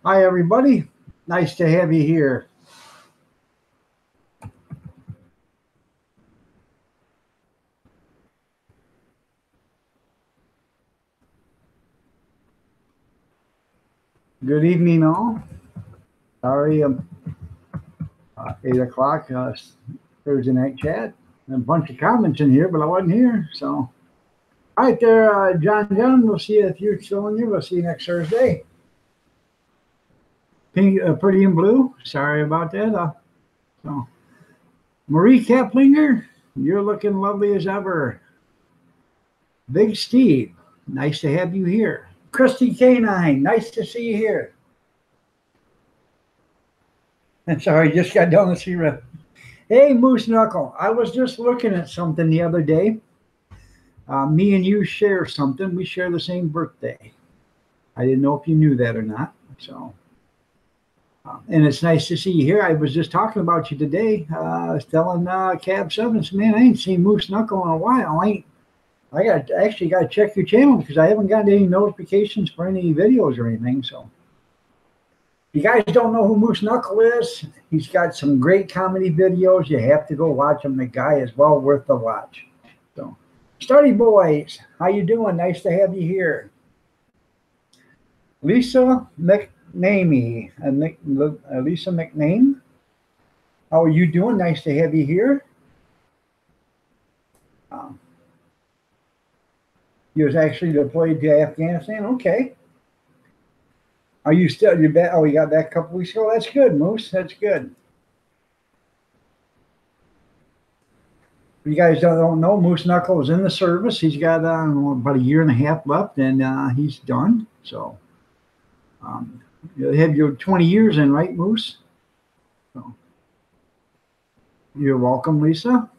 Hi, everybody. Nice to have you here. Good evening, all. Sorry, 8 o'clock Thursday night chat. A bunch of comments in here, but I wasn't here. So, all right, there, John. We'll see you if you're still in here. We'll see you next Thursday. Pink, pretty in blue. Sorry about that. So, Marie Kaplinger, you're looking lovely as ever. Big Steve, nice to have you here. Christy Canine, nice to see you here. Sorry, just got done with you. Hey, Moose Knuckle, I was just looking at something the other day. Me and you share something. We share the same birthday. I didn't know if you knew that or not. So, and it's nice to see you here. I was just talking about you today. I was telling Cab Sevens, man, I ain't seen Moose Knuckle in a while. I actually got to check your channel because I haven't gotten any notifications for any videos or anything. So, if you guys don't know who Moose Knuckle is, he's got some great comedy videos. You have to go watch him. The guy is well worth the watch. So, Study Boys, how you doing? Nice to have you here. Lisa McNamee, Lisa McName, how are you doing? Nice to have you here. You was actually deployed to Afghanistan. Okay. Are you still? You bet. Oh, you got back a couple weeks ago. That's good, Moose. That's good. You guys don't know, Moose Knuckle is in the service. He's got about a year and a half left, and he's done. So you'll have your 20 years in, right, Moose? So, you're welcome, Lisa.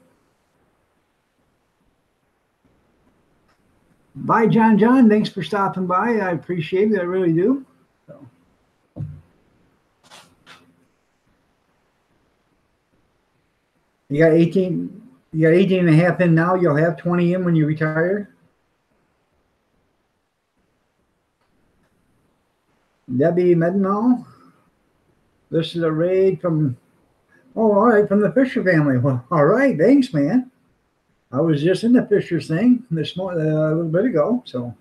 Bye, John. John, thanks for stopping by. I appreciate it. I really do. So. You got 18. You got 18 and a half in now. You'll have 20 in when you retire. Debbie Medinall. This is a raid from, oh, all right, from the Fisher family. Well, all right, thanks, man. I was just in the Fisher thing this morning, a little bit ago. So,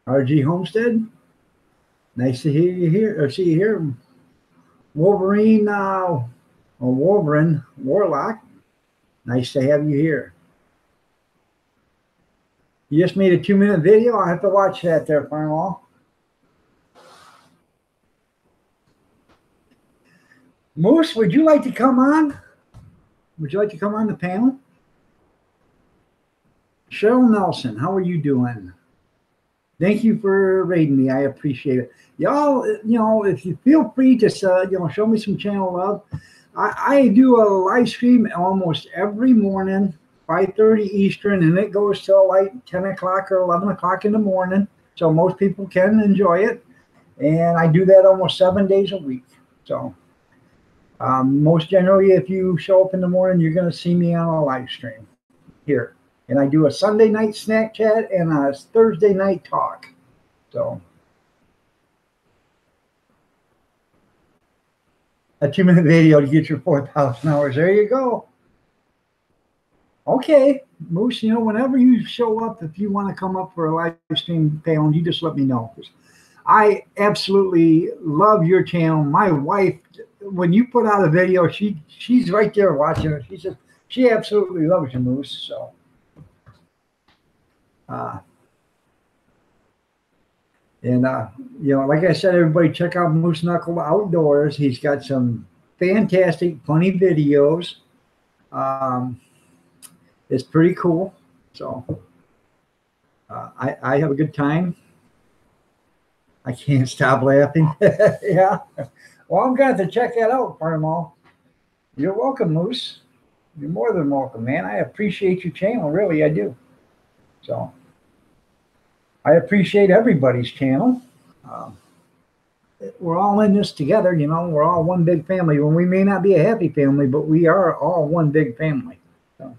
RG Homestead, nice to hear you here, or see you here. Wolverine, or Wolverine Warlock, nice to have you here. You just made a 2-minute video. I have to watch that there, Farnwall. Moose, would you like to come on? Would you like to come on the panel? Cheryl Nelson, how are you doing? Thank you for raiding me. I appreciate it. Y'all, if you feel free to, show me some channel love. I do a live stream almost every morning, 5:30 Eastern, and it goes till like 10 o'clock or 11 o'clock in the morning. So most people can enjoy it. And I do that almost 7 days a week. So most generally, if you show up in the morning, you're going to see me on a live stream here. And I do a Sunday night snack chat and a Thursday night talk. So a 2-minute video to get your 4,000 hours. There you go. Okay, Moose, whenever you show up, if you want to come up for a live stream panel, you just let me know. I absolutely love your channel. My wife, when you put out a video, she's right there watching it. She absolutely loves you, Moose. So, like I said, everybody check out Moose Knuckle Outdoors. He's got some fantastic, funny videos. It's pretty cool. So, I have a good time. I can't stop laughing. Yeah. Well, I'm going to have to check that out, Farnwall. You're welcome, Moose. You're more than welcome, man. I appreciate your channel. Really, I do. So, I appreciate everybody's channel. We're all in this together. We're all one big family. When we may not be a happy family, but we are all one big family. So.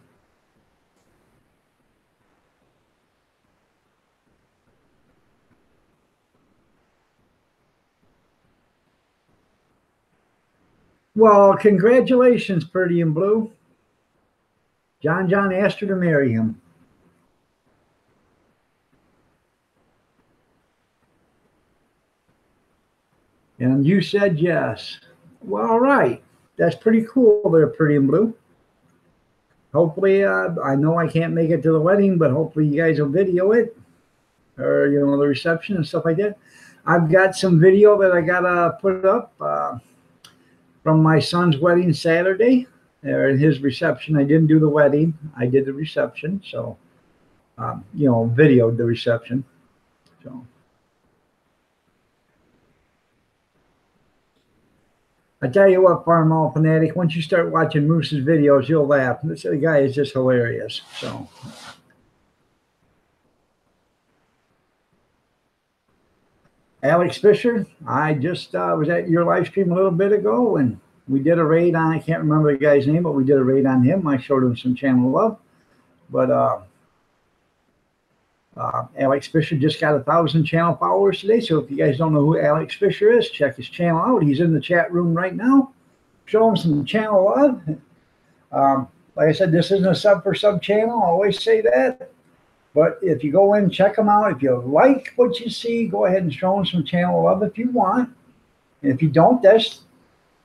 Well, congratulations, Pretty in Blue. John asked her to marry him. And you said yes. Well, all right. That's pretty cool there, Pretty in Blue. Hopefully, I know I can't make it to the wedding, but hopefully you guys will video it, or, you know, the reception and stuff like that. I've got some video that I got to put up from my son's wedding Saturday, or his reception. I didn't do the wedding. I did the reception. So, you know, videoed the reception. So. I tell you what, Farm Mall Fanatic, once you start watching Moose's videos, you'll laugh. This guy is just hilarious. So, Alex Fisher, I just was at your live stream a little bit ago, and we did a raid on, I can't remember the guy's name, but we did a raid on him. I showed him some channel love. But Alex Fisher just got 1,000 channel followers today. So if you guys don't know who Alex Fisher is, check his channel out. He's in the chat room right now. Show him some channel love. Like I said, this isn't a sub for sub channel. I always say that. But if you go in, check them out. If you like what you see, go ahead and show them some channel love if you want. And if you don't, that's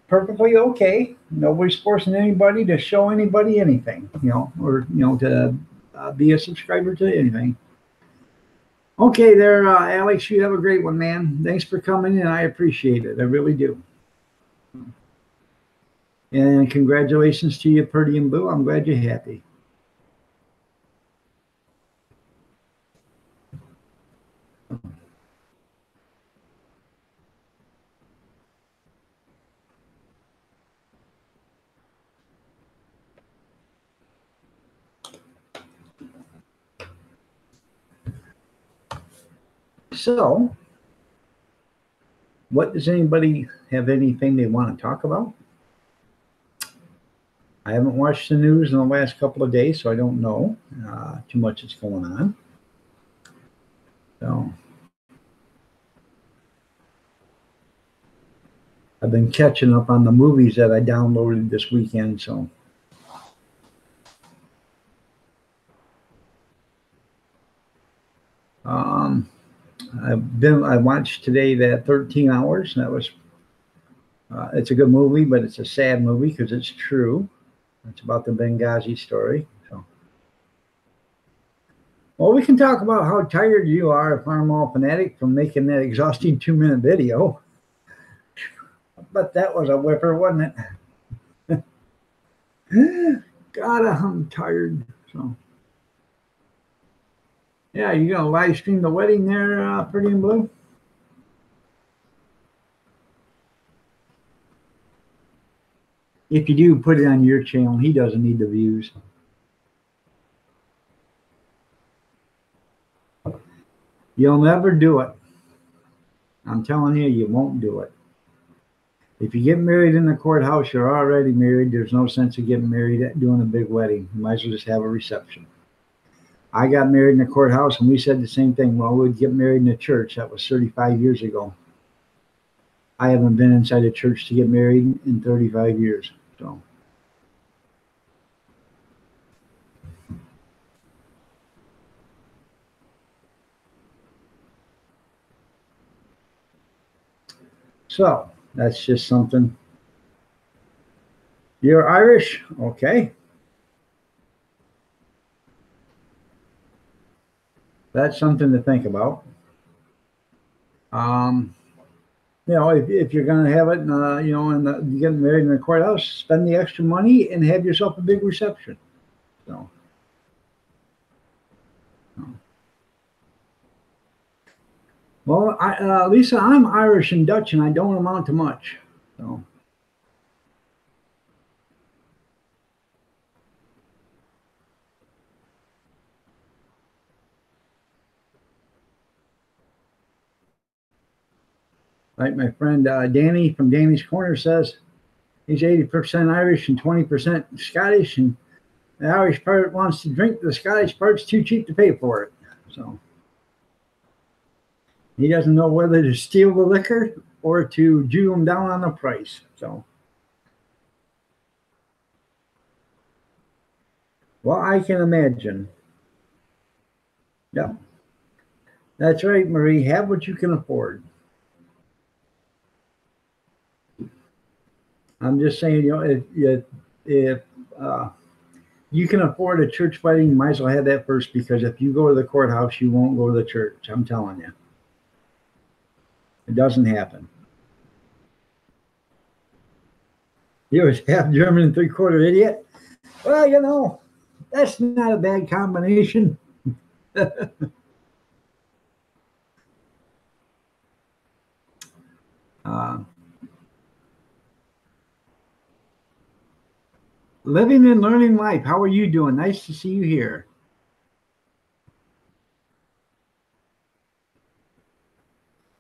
perfectly okay. Nobody's forcing anybody to show anybody anything, you know, or, you know, to be a subscriber to anything. Okay, there, Alex, you have a great one, man. Thanks for coming in. I appreciate it. I really do. And congratulations to you, Pretty in Blue. I'm glad you're happy. So, what does anybody have anything they want to talk about? I haven't watched the news in the last couple of days, so I don't know too much that's going on. So, I've been catching up on the movies that I downloaded this weekend. So, I watched today that 13 Hours. That was it's a good movie, but it's a sad movie because it's true. It's about the Benghazi story. So, well, we can talk about how tired you are, Farm Mall Fanatic, from making that exhausting 2-minute video. But that was a whipper, wasn't it? God, I'm tired. So, yeah, you gonna live stream the wedding there, Pretty in Blue? If you do, put it on your channel. He doesn't need the views. You'll never do it. I'm telling you, you won't do it. If you get married in the courthouse, you're already married. There's no sense of getting married at doing a big wedding. You might as well just have a reception. I got married in the courthouse, and we said the same thing. Well, we'd get married in the church. That was 35 years ago. I haven't been inside a church to get married in 35 years. So, that's just something. You're Irish? Okay. That's something to think about. You know, if you're going to have it, you know, and you get married in the courthouse, spend the extra money and have yourself a big reception. So, well, Lisa, I'm Irish and Dutch, and I don't amount to much. So, like my friend Danny from Danny's Corner says, he's 80% Irish and 20% Scottish, and the Irish part wants to drink, the Scottish part's too cheap to pay for it. So, he doesn't know whether to steal the liquor or to Jew him down on the price. So, Well, I can imagine. Yep. That's right, Marie. Have what you can afford. I'm just saying, if uh, you can afford a church wedding, you might as well have that first because if you go to the courthouse, you won't go to the church. I'm telling you, it doesn't happen. You was half German and three-quarter idiot. Well, that's not a bad combination. uh, Living and learning life. How are you doing? Nice to see you here.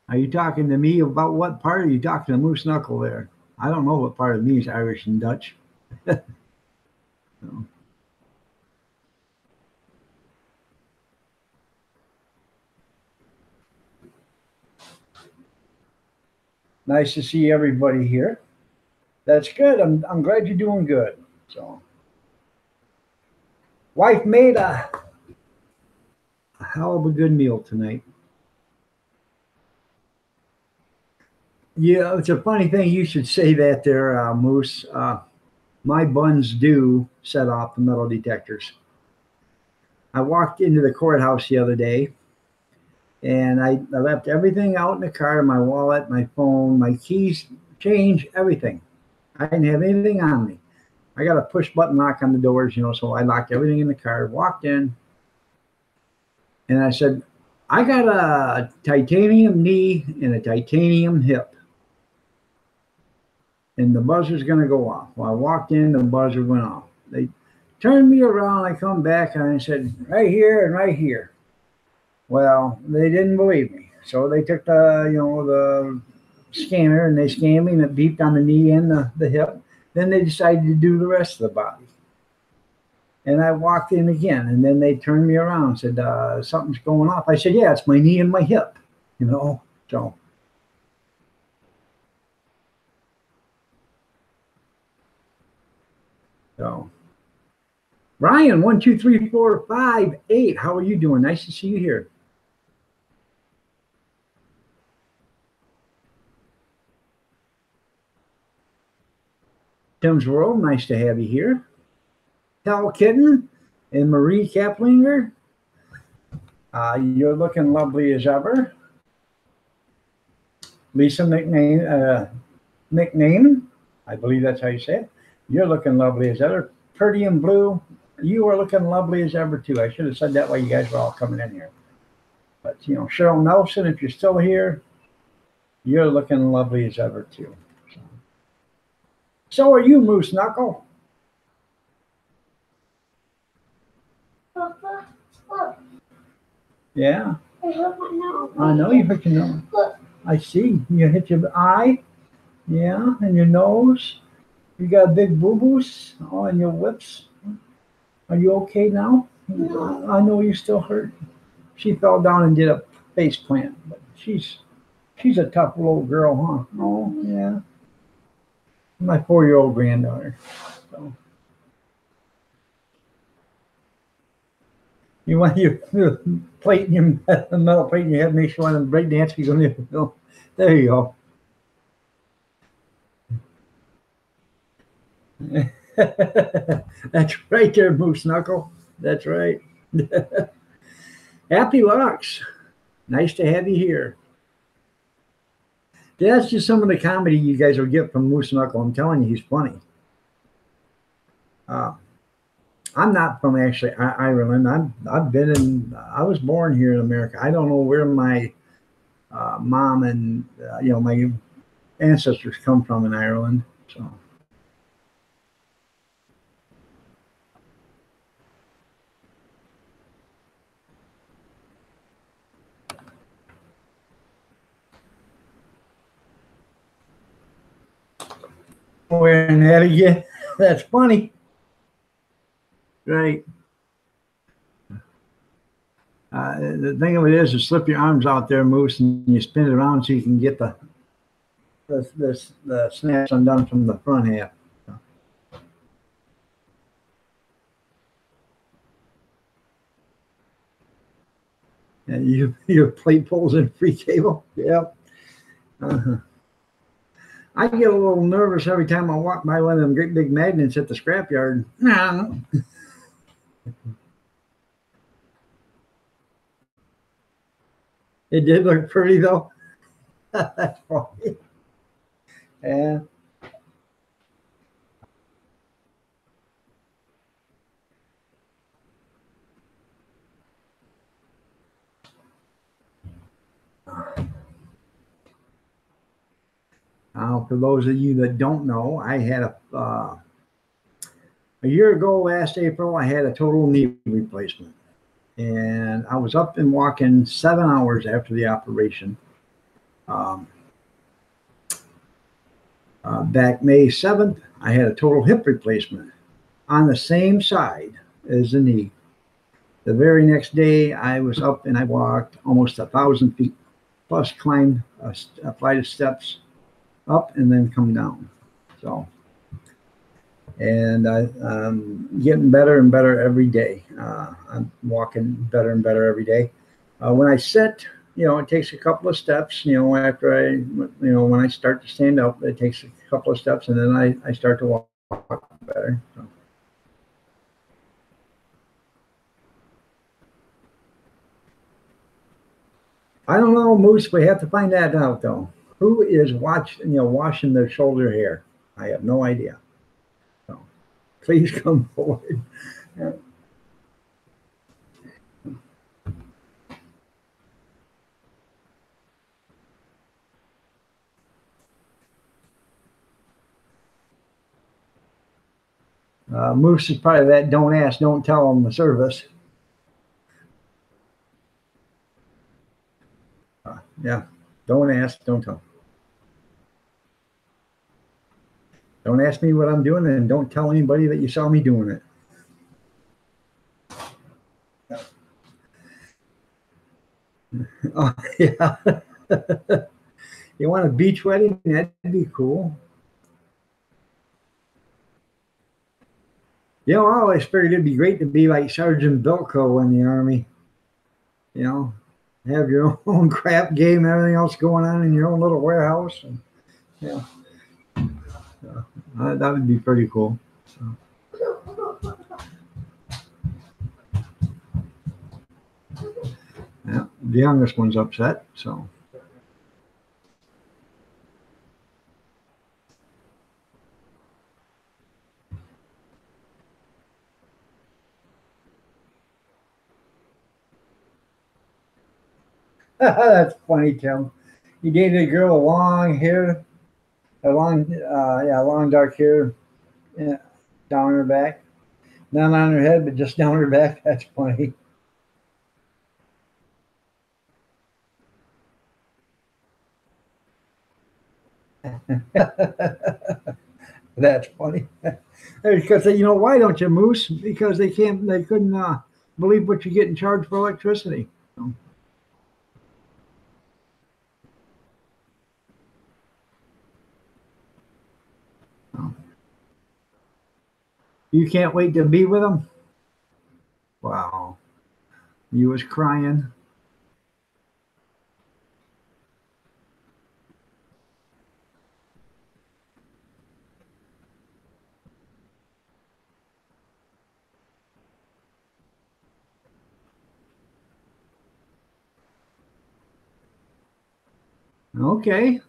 Are you talking to me about what part? Are you talking to Moose Knuckle there? I don't know what part of me is Irish and Dutch. So, nice to see everybody here. That's good. I'm glad you're doing good. So, wife made a hell of a good meal tonight. Yeah, it's a funny thing you should say that there, Moose. My buns do set off the metal detectors. I walked into the courthouse the other day and I left everything out in the car, my wallet, my phone, my keys, change, everything. I didn't have anything on me. I got a push button lock on the doors, so I locked everything in the car, walked in, and I said, I got a titanium knee and a titanium hip, and the buzzer's going to go off. Well, I walked in, the buzzer went off. They turned me around, I come back, and I said, right here and right here. Well, they didn't believe me. So they took the scanner and they scanned me and it beeped on the knee and the hip. Then they decided to do the rest of the body. And I walked in again and then they turned me around and said, something's going off. I said, yeah, it's my knee and my hip, so. So Ryan, 1, 2, 3, 4, 5, 8. How are you doing? Nice to see you here. Tim's World, nice to have you here. Cal Kitten and Marie Kaplinger, you're looking lovely as ever. Lisa McName, I believe that's how you say it. You're looking lovely as ever. Pretty and Blue, you are looking lovely as ever too. I should have said that while you guys were all coming in here. But Cheryl Nelson, if you're still here, you're looking lovely as ever too. So are you, Moose Knuckle. Papa, look. Yeah. I hurt my nose. I know you hurt your nose. Look. I see. You hit your eye. Yeah, and your nose. You got big boo-boos on your lips. Are you okay now? No. I know you're still hurt. She fell down and did a face plant, but she's a tough little girl, huh? Oh, yeah. My 4-year-old granddaughter. So. You want your plate in your metal plate in your head, make sure on the break dance you go. There you go. That's right there, Moose Knuckle. That's right. Happy Lux. Nice to have you here. That's just some of the comedy you guys will get from Moose Knuckle. I'm telling you, he's funny. I'm not from actually Ireland. I was born here in America. I don't know where my mom and my ancestors come from in Ireland. So. Wearing that again. That's funny. Right. The thing of it is, you slip your arms out there, Moose, and you spin it around so you can get the snaps undone from the front half. And your plate pulls in free cable. Yep. Uh-huh. I get a little nervous every time I walk by one of them great big magnets at the scrapyard. It did look pretty though. That's funny. Yeah. For those of you that don't know, I had a year ago, last April, I had a total knee replacement, and I was up and walking 7 hours after the operation. Um, Back May 7th, I had a total hip replacement on the same side as the knee. The very next day, I was up and I walked almost 1,000 feet, plus climbed a flight of steps up and then come down. So, and I'm getting better and better every day. I'm walking better and better every day. When I sit, it takes a couple of steps. After when I start to stand up, it takes a couple of steps, and then I start to walk better. So. I don't know, Moose. We have to find that out, though. Who is washing their shoulder hair? I have no idea. So, please come forward. Yeah. Moose is probably that don't ask, don't tell on the service. Yeah, don't ask, don't tell. Don't ask me what I'm doing, and don't tell anybody that you saw me doing it. Oh, yeah. You want a beach wedding? That'd be cool. I always figured it'd be great to be like Sergeant Bilko in the Army. Have your own crap game, everything else going on in your own little warehouse. And, that would be pretty cool. So. Yeah, the youngest one's upset, so. That's funny, Tim. You dated a girl with long hair, long dark hair, down her back, not on her head, but just down her back. That's funny. That's funny. Because why don't you, Moose? Because they couldn't believe what you get in charge for electricity. You can't wait to be with them? Wow. You was crying. Okay.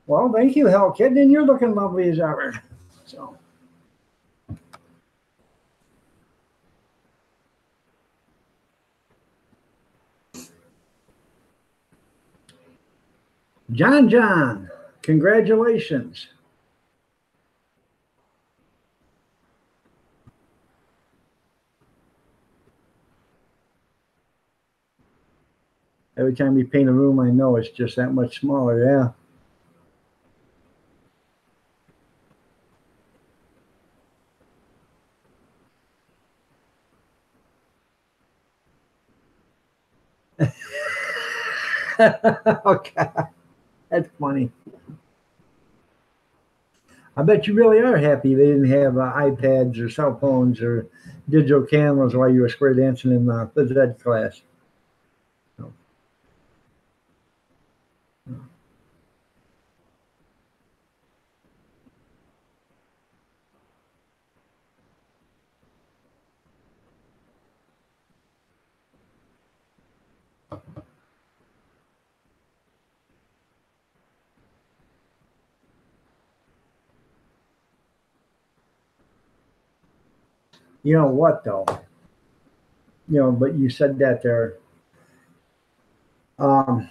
Well, thank you, Hell Kid. And you're looking lovely as ever. So. John, congratulations. Every time we paint a room, I know it's just that much smaller, yeah. Okay, that's funny. I bet you really are happy they didn't have iPads or cell phones or digital cameras while you were square dancing in the phys ed class. You know what though? But you said that there. Um,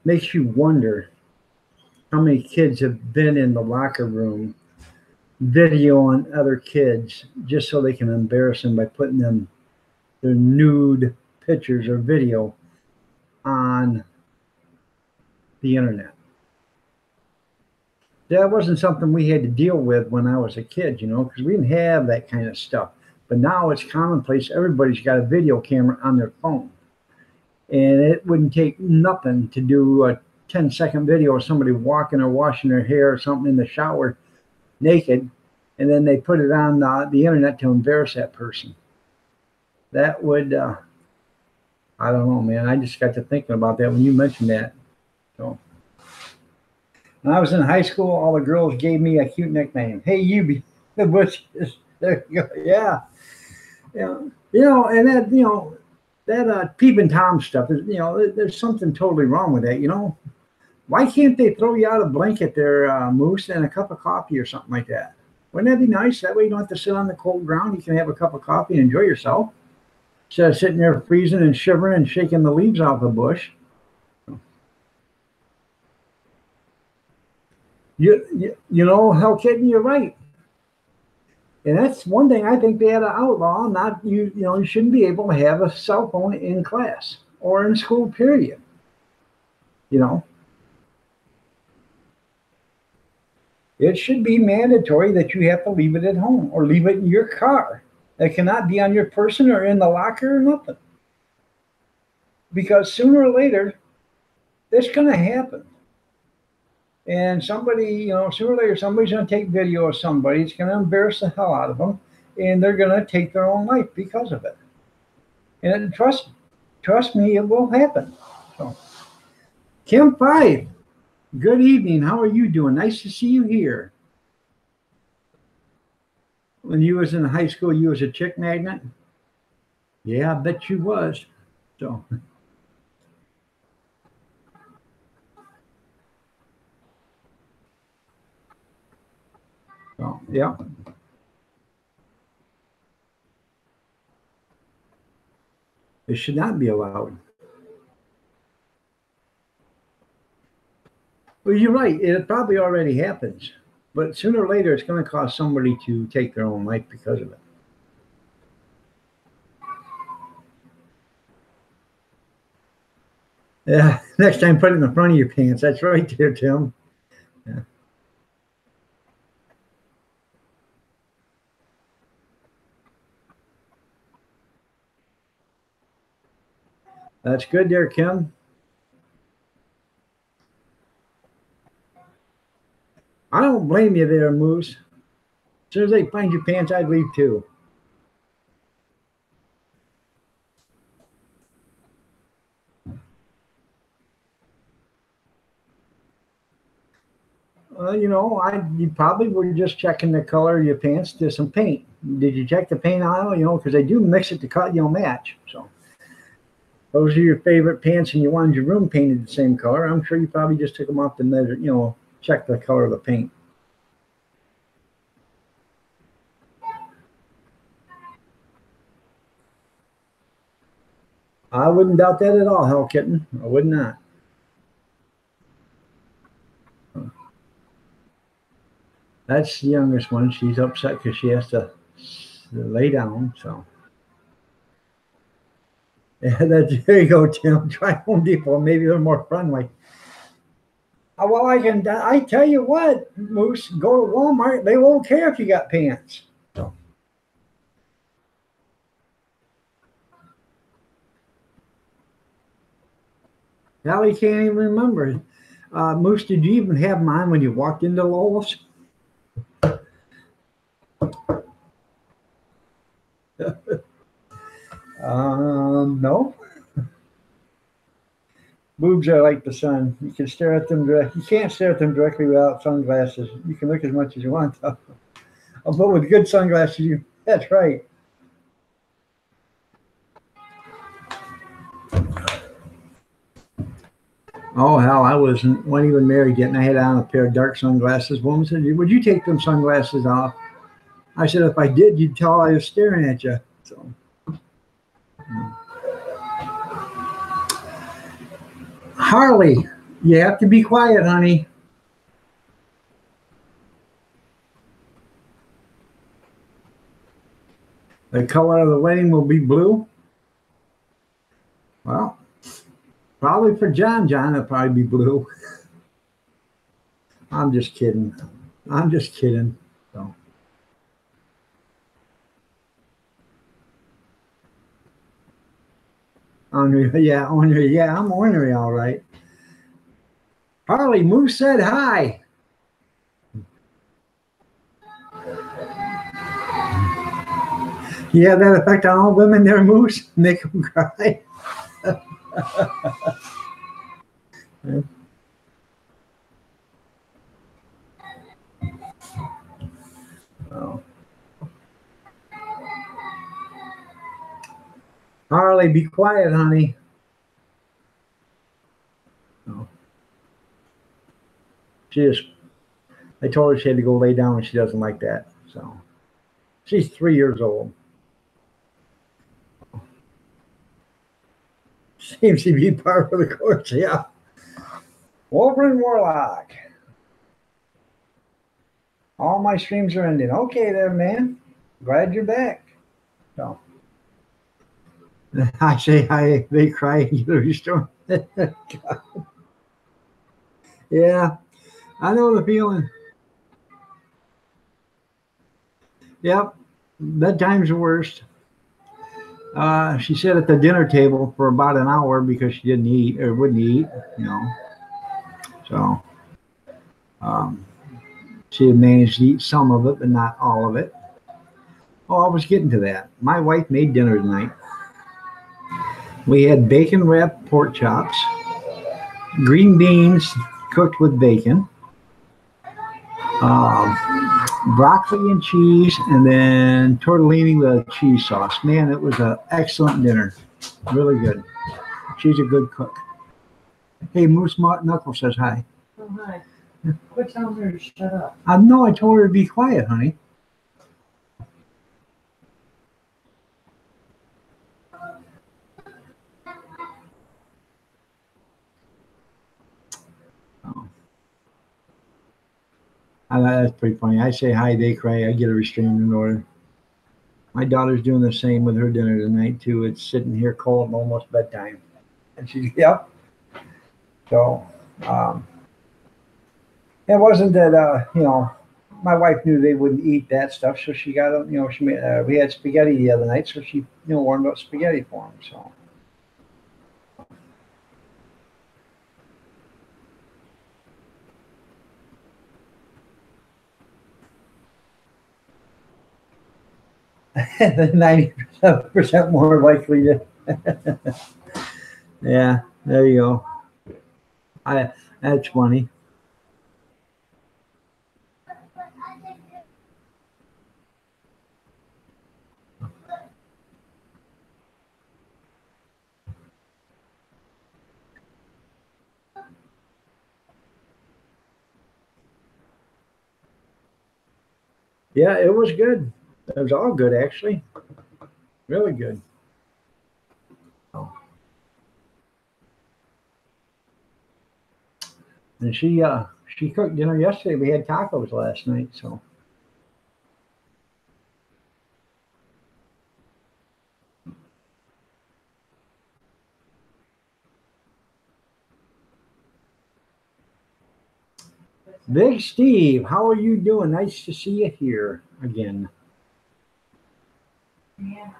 Makes you wonder how many kids have been in the locker room videoing other kids just so they can embarrass them by putting their nude pictures or video on the internet. That wasn't something we had to deal with when I was a kid, because we didn't have that kind of stuff. But now it's commonplace. Everybody's got a video camera on their phone. And it wouldn't take nothing to do a 10-second video of somebody walking or washing their hair or something in the shower naked, and then they put it on the internet to embarrass that person. That would, I don't know, man. I just got to thinking about that when you mentioned that. So, when I was in high school, all the girls gave me a cute nickname. Hey, you be the bushes. There you go. Yeah. And that, that peeping Tom stuff is, there's something totally wrong with that, Why can't they throw you out a blanket there, Moose, and a cup of coffee or something like that? Wouldn't that be nice? That way you don't have to sit on the cold ground. You can have a cup of coffee and enjoy yourself instead of sitting there freezing and shivering and shaking the leaves off the bush. Hell, kitten, you're right. And that's one thing I think they had to outlaw. Not you shouldn't be able to have a cell phone in class or in school, period. It should be mandatory that you have to leave it at home or leave it in your car. It cannot be on your person or in the locker or nothing. Because sooner or later, it's going to happen. And somebody, sooner or later, somebody's going to take video of somebody. It's going to embarrass the hell out of them. And they're going to take their own life because of it. And trust me, it will happen. So, Kim 5. Good evening. How are you doing? Nice to see you here. When you was in high school, you was a chick magnet? Yeah, I bet you was. So yeah. It should not be allowed. Well, you're right. It probably already happens. But sooner or later, it's going to cause somebody to take their own life because of it. Yeah, next time put it in the front of your pants. That's right there, Tim. Yeah. That's good there, Kim. I don't blame you there, Moose. As soon as they find your pants, I'd leave too. You probably were just checking the color of your pants to some paint. Did you check the paint aisle? Because they do mix it to cut, match. So those are your favorite pants and you wanted your room painted the same color. I'm sure you probably just took them off to measure, check the color of the paint. I wouldn't doubt that at all, Hell Kitten. I would not. That's the youngest one. She's upset because she has to lay down. So, yeah, there you go, Tim. Try Home Depot. Maybe they're more friendly. Well, I tell you what, Moose, go to Walmart. They won't care if you got pants. So. Allie can't even remember. Moose, did you even have mine when you walked into Lowe's? No. Boobs are like the sun. You can stare at them You can't stare at them directly without sunglasses. You can look as much as you want, though. But with good sunglasses, that's right. Oh, hell, I wasn't even married yet, and I had on a pair of dark sunglasses. Woman said, would you take them sunglasses off? I said, if I did, you'd tell I was staring at you. So, Harley, you have to be quiet, honey. The color of the wedding will be blue. Well, probably for John, it'll probably be blue. I'm just kidding. I'm just kidding. So. Ornery, yeah, ornery, yeah, I'm ornery, all right. Harley, Moose said hi. You have that effect on all women there, Moose? Make them cry. Oh. Harley, be quiet, honey. Oh. I told her she had to go lay down and she doesn't like that. So she's 3 years old. Seems to be part of the course, yeah. Wolverine Warlock. All my streams are ending. Okay there, man. Glad you're back. So I say hi, they cry and get restored. Yeah, I know the feeling. Yep, bedtime's the worst. She sat at the dinner table for about an hour because she didn't eat or wouldn't eat, you know. So she had managed to eat some of it, but not all of it. Oh, I was getting to that. My wife made dinner tonight. We had bacon wrapped pork chops, green beans cooked with bacon, broccoli and cheese, and then tortellini with a cheese sauce. Man, it was an excellent dinner. Really good. She's a good cook. Hey, Moose Knuckle says hi. Oh, hi. Quit telling her to shut up. No, I told her to be quiet, honey. Oh. That's pretty funny. I say hi, they cry. I get a restraining order. My daughter's doing the same with her dinner tonight, too. It's sitting here cold and almost bedtime. And she's, yep. So, it wasn't that, my wife knew they wouldn't eat that stuff, so she got them, she made, we had spaghetti the other night, so she, warmed up spaghetti for them, so. The 90% more likely to. Yeah, there you go. That's funny. Yeah, it was good. It was all good, actually. Really good. Oh. And she cooked dinner yesterday. We had tacos last night, so. Big Steve, how are you doing? Nice to see you here again. Yeah.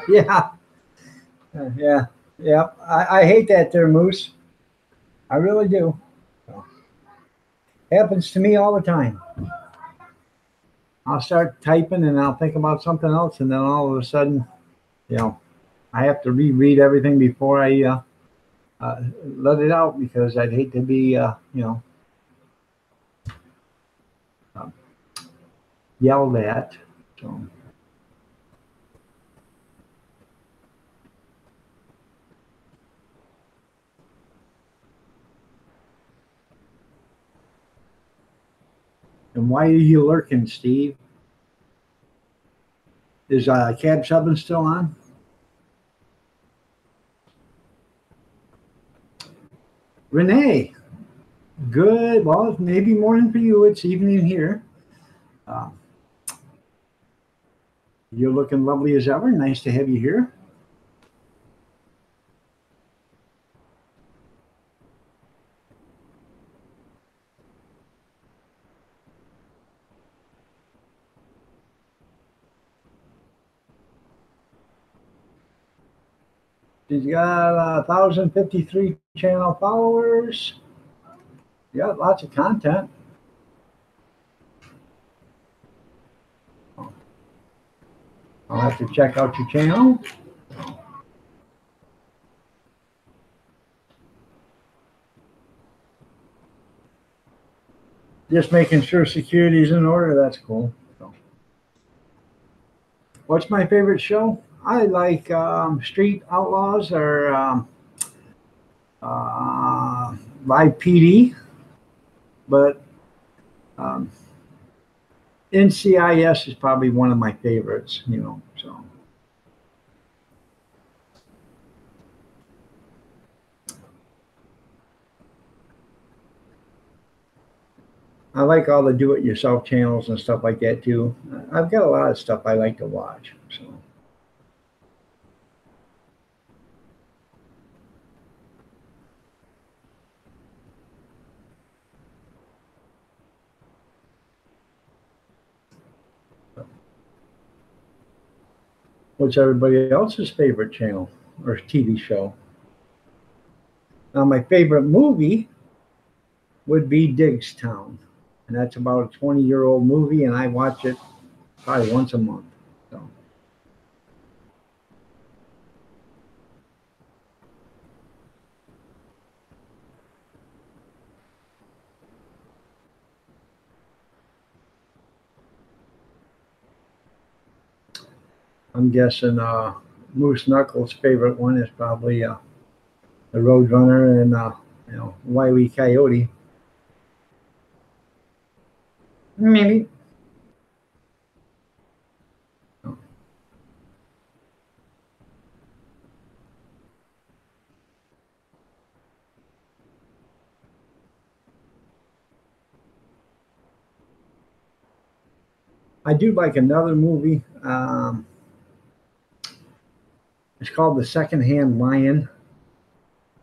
Yeah. Yeah. I hate that there, Moose. I really do. So, happens to me all the time. I'll start typing and I'll think about something else, and then all of a sudden, I have to reread everything before I let it out because I'd hate to be, yelled at. So. lurking. Why are you lurking, Steve? Is Cab Subbing still on? Renee, good. Well, it may be morning for you. It's evening here. Uh, you're looking lovely as ever. Nice to have you here. She's got 1,053 channel followers. You got lots of content. I'll have to check out your channel. Just making sure security's in order. That's cool. So, what's my favorite show? I like Street Outlaws or Live PD, but NCIS is probably one of my favorites, you know, so. I like all the do-it-yourself channels and stuff like that too. I've got a lot of stuff I like to watch, so. What's everybody else's favorite channel or TV show? Now, my favorite movie would be Diggstown. And that's about a 20-year-old movie, and I watch it probably once a month. So. I'm guessing Moose Knuckles' favorite one is probably the Roadrunner and you know, Wile E. Coyote. Maybe. I do like another movie. It's called The Secondhand Lion,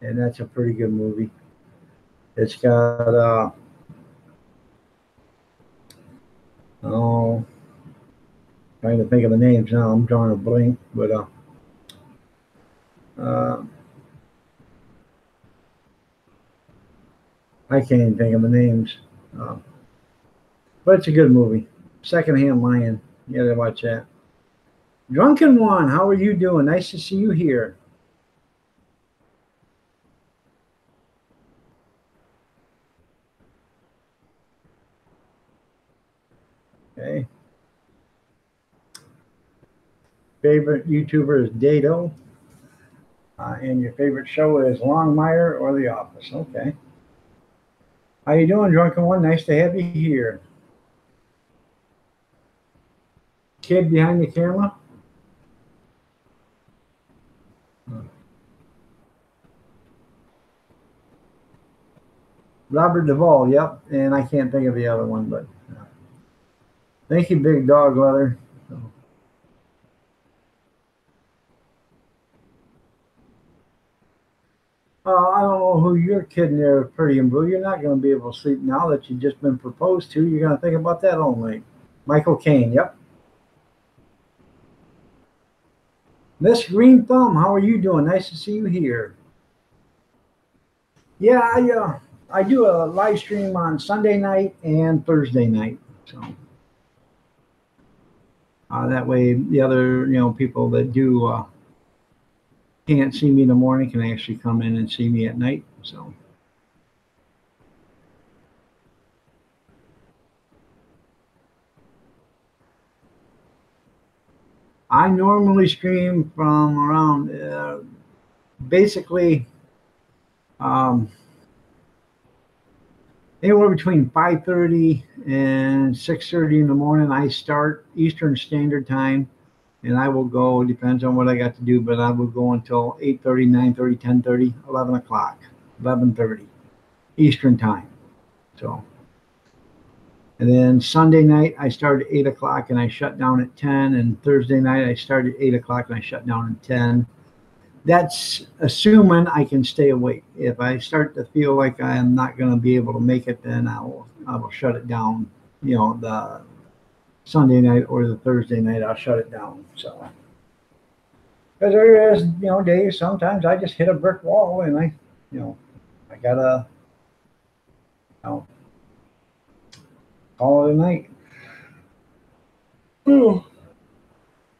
and that's a pretty good movie. It's got oh, trying to think of the names now. I'm drawing a blank, but I can't even think of the names. But it's a good movie. Secondhand Lion. You gotta watch that. Drunken One, how are you doing? Nice to see you here. Okay. Favorite YouTuber is Dado. And your favorite show is Longmire or The Office. Okay. How you doing, Drunken One? Nice to have you here. Kid behind the camera? Robert Duvall, yep. And I can't think of the other one, but thank you, Big Dog Leather. I don't know who you're kidding there, Pretty and Blue. You're not going to be able to sleep now that you've just been proposed to. You're going to think about that all night. Michael Caine, yep. Miss Green Thumb, how are you doing? Nice to see you here. Yeah, I do a live stream on Sunday night and Thursday night. So that way the other, you know, people that do can't see me in the morning can actually come in and see me at night. So I normally stream from around basically anywhere between 5:30 and 6:30 in the morning. I start Eastern Standard Time, and I will go. Depends on what I got to do, but I will go until 8:30, 9:30, 10:30, 11 o'clock, 11:30 Eastern Time. So, and then Sunday night I start at 8 o'clock and I shut down at 10. And Thursday night I start at 8 o'clock and I shut down at 10. That's assuming I can stay awake. If I start to feel like I am not going to be able to make it, then I will shut it down. The Sunday night or the Thursday night, I'll shut it down. So, because there is, days sometimes I just hit a brick wall and I gotta, you know, call it a night.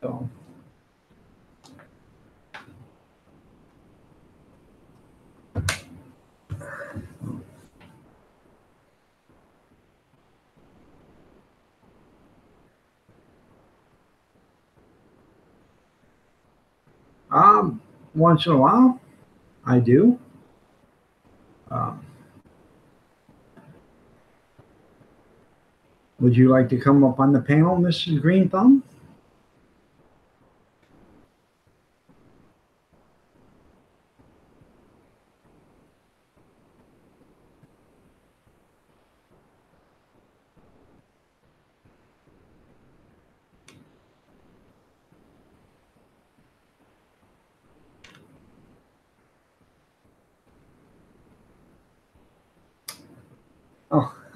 So, once in a while, I do. Um, would you like to come up on the panel, Mrs. Green Thumb?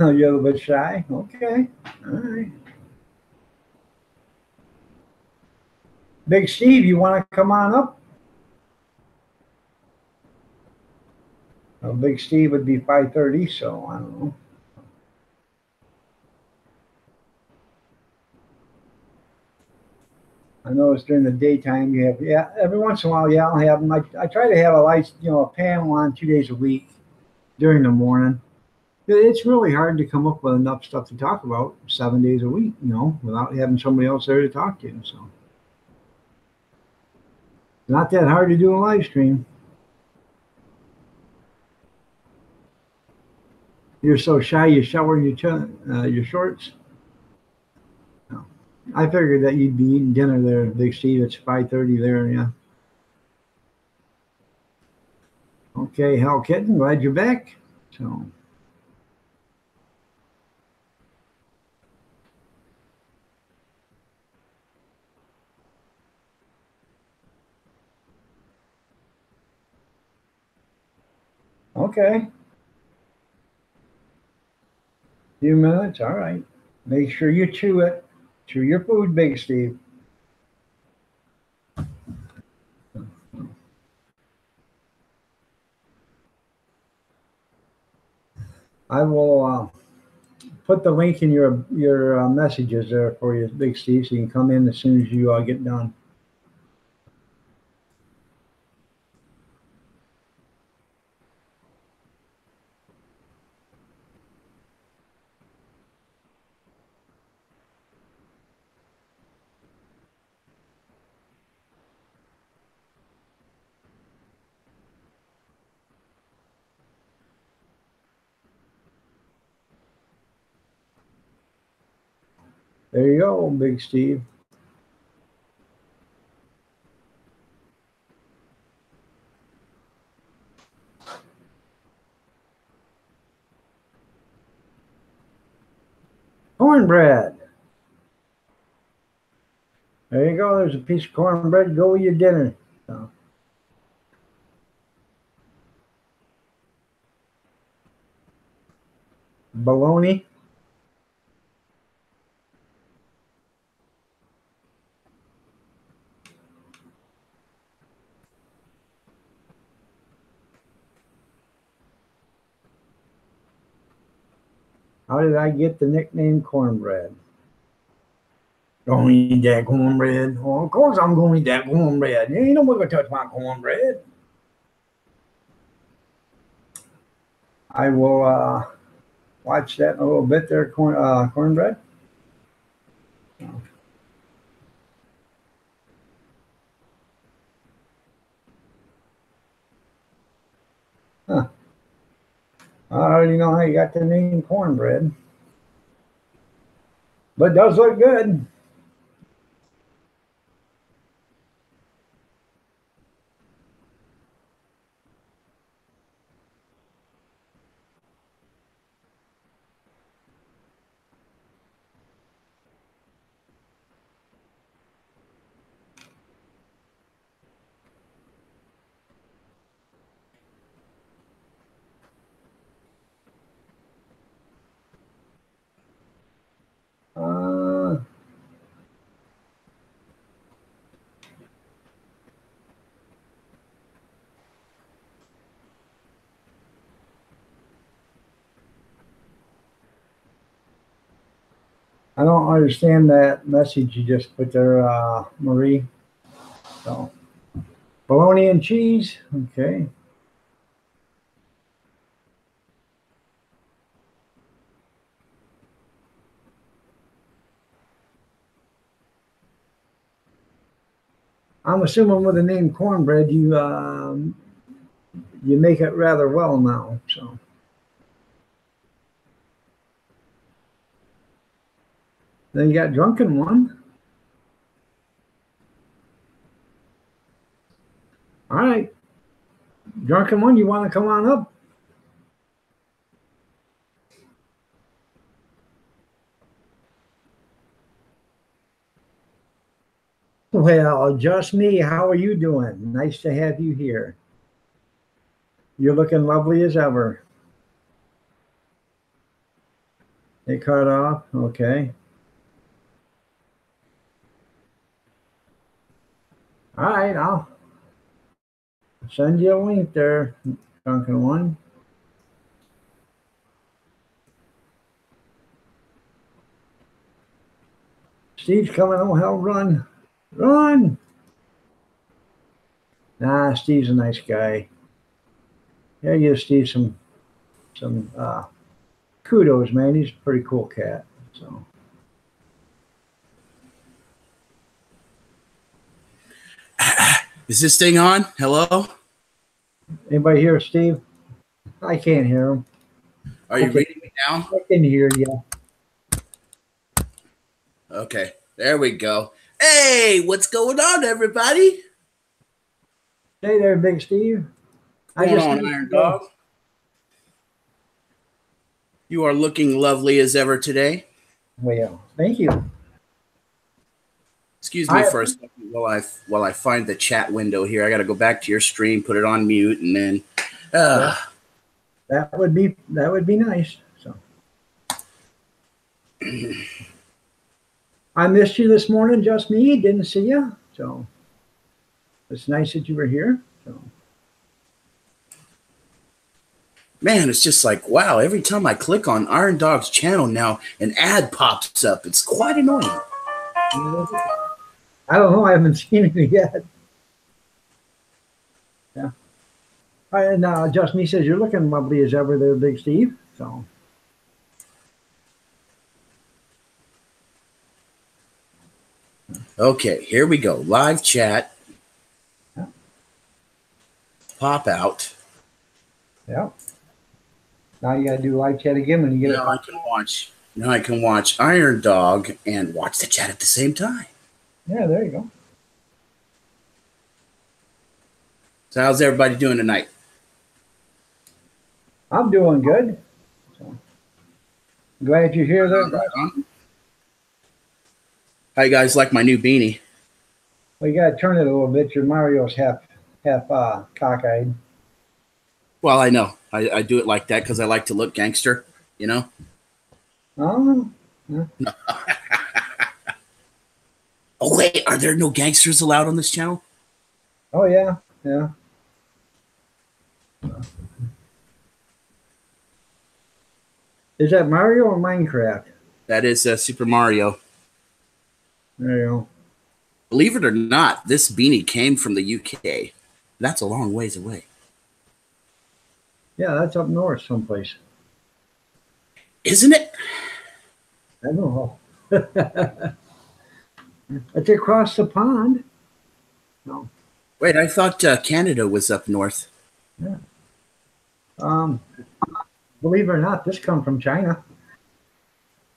Oh, you're a little bit shy? Okay. All right. Big Steve, you want to come on up? Big Steve would be 5:30, so I don't know. I know it's during the daytime. You have, yeah, every once in a while, yeah, I'll have them. I try to have a panel on 2 days a week during the morning. It's really hard to come up with enough stuff to talk about 7 days a week, without having somebody else there to talk to. So, not that hard to do a live stream. You're so shy, you shower in your shorts. No. I figured that you'd be eating dinner there, Big Steve. It's 5:30 there, yeah. Okay, Hell Kitten, glad you're back. So, okay. Few minutes, all right. Make sure you chew it. Chew your food, Big Steve. I will put the link in your messages there for you, Big Steve, so you can come in as soon as you get done. There you go, Big Steve. Cornbread. There you go. There's a piece of cornbread. Go with your dinner. So. Bologna. How did I get the nickname Cornbread? Don't eat that cornbread. Well, of course I'm going to eat that cornbread. You ain't nobody going to touch my cornbread. I will watch that in a little bit there, cornbread. Huh. I already know how you got the name cornbread. But it does look good. Uh, I don't understand that message you just put there, Marie. So, bologna and cheese. Okay. I'm assuming with the name cornbread, you make it rather well now. So, then you got drunken one. All right, drunken one. You want to come on up? Well, just me. How are you doing? Nice to have you here. You're looking lovely as ever. They cut off. Okay. All right, I'll send you a link there, Duncan one. Steve's coming. Oh hell, run, run! Nah, Steve's a nice guy. Yeah, give Steve some kudos, man. He's a pretty cool cat. So. Is this thing on? Hello? Anybody hear Steve? I can't hear him. Are you reading me now? I can hear you. Okay, there we go. Hey, what's going on, everybody? Hey there, Big Steve. What's going on, Iron Dog? You are looking lovely as ever today. Well, thank you. Excuse me for a second while I find the chat window here. I got to go back to your stream, put it on mute, and then that would be nice. So I missed you this morning, just me. Didn't see you, so it's nice that you were here. So. Man, it's just like, wow, every time I click on Iron Dog's channel now, an ad pops up. It's quite annoying. I don't know. I haven't seen it yet. Yeah. And just me says, you're looking lovely as ever there, Big Steve. So. Okay, here we go. Live chat. Yeah. Pop out. Yeah. Now you got to do live chat again when you get it. Now I can watch Iron Dog and watch the chat at the same time. Yeah, there you go. So how's everybody doing tonight? I'm doing good. So, glad you're here there. How you guys like my new beanie? Well, you got to turn it a little bit. Your Mario's half cockeyed. Well, I know. I do it like that because I like to look gangster, you know? Oh. Yeah. Oh, wait. Are there no gangsters allowed on this channel? Oh, yeah. Yeah. Is that Mario or Minecraft? That is Super Mario. There you go. Believe it or not, this beanie came from the UK. That's a long ways away. Yeah, that's up north someplace. Isn't it? I don't know. It's across the pond. No. Wait, I thought Canada was up north. Yeah. believe it or not, this come from China.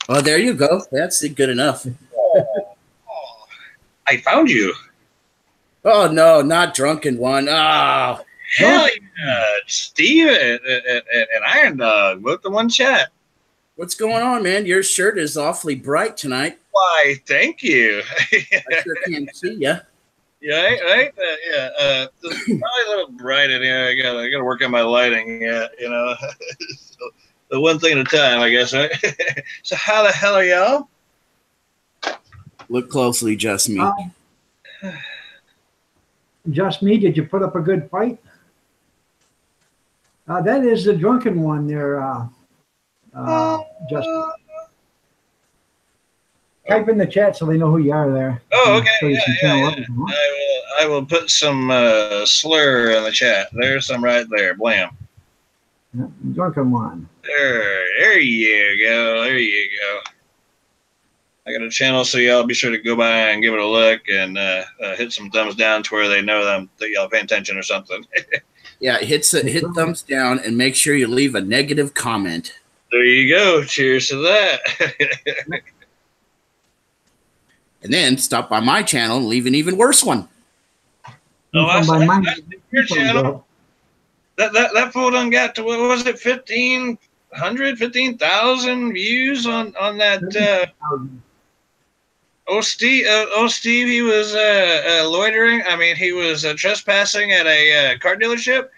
Oh, there you go. That's good enough. I found you. Oh no, not drunken one. Oh, Hell yeah, Steve and Iron Dog, both in one chat. what's going on, man? Your shirt is awfully bright tonight. Why, thank you. I sure can't see ya. Yeah, right. It's probably a little bright in here. I gotta work on my lighting. Yeah, you know. So, the one thing at a time, I guess. Right. So how the hell are y'all? Look closely, just me. Just me. Did you put up a good fight? That is the drunken one there. Just type in the chat so they know who you are there. Oh, okay. So you can channel up. I will put some slur in the chat. There's some right there. Blam. Yeah, drunken one. There you go. There you go. I got a channel, so y'all be sure to go by and give it a look and hit some thumbs down to where they know that y'all pay attention or something. Yeah, hit thumbs down and make sure you leave a negative comment. There you go. Cheers to that. And then stop by my channel and leave an even worse one. Oh, From my mind- that's your channel. That fool done got to, what was it, 15,000 views on that. Steve, he was loitering. I mean, he was trespassing at a car dealership.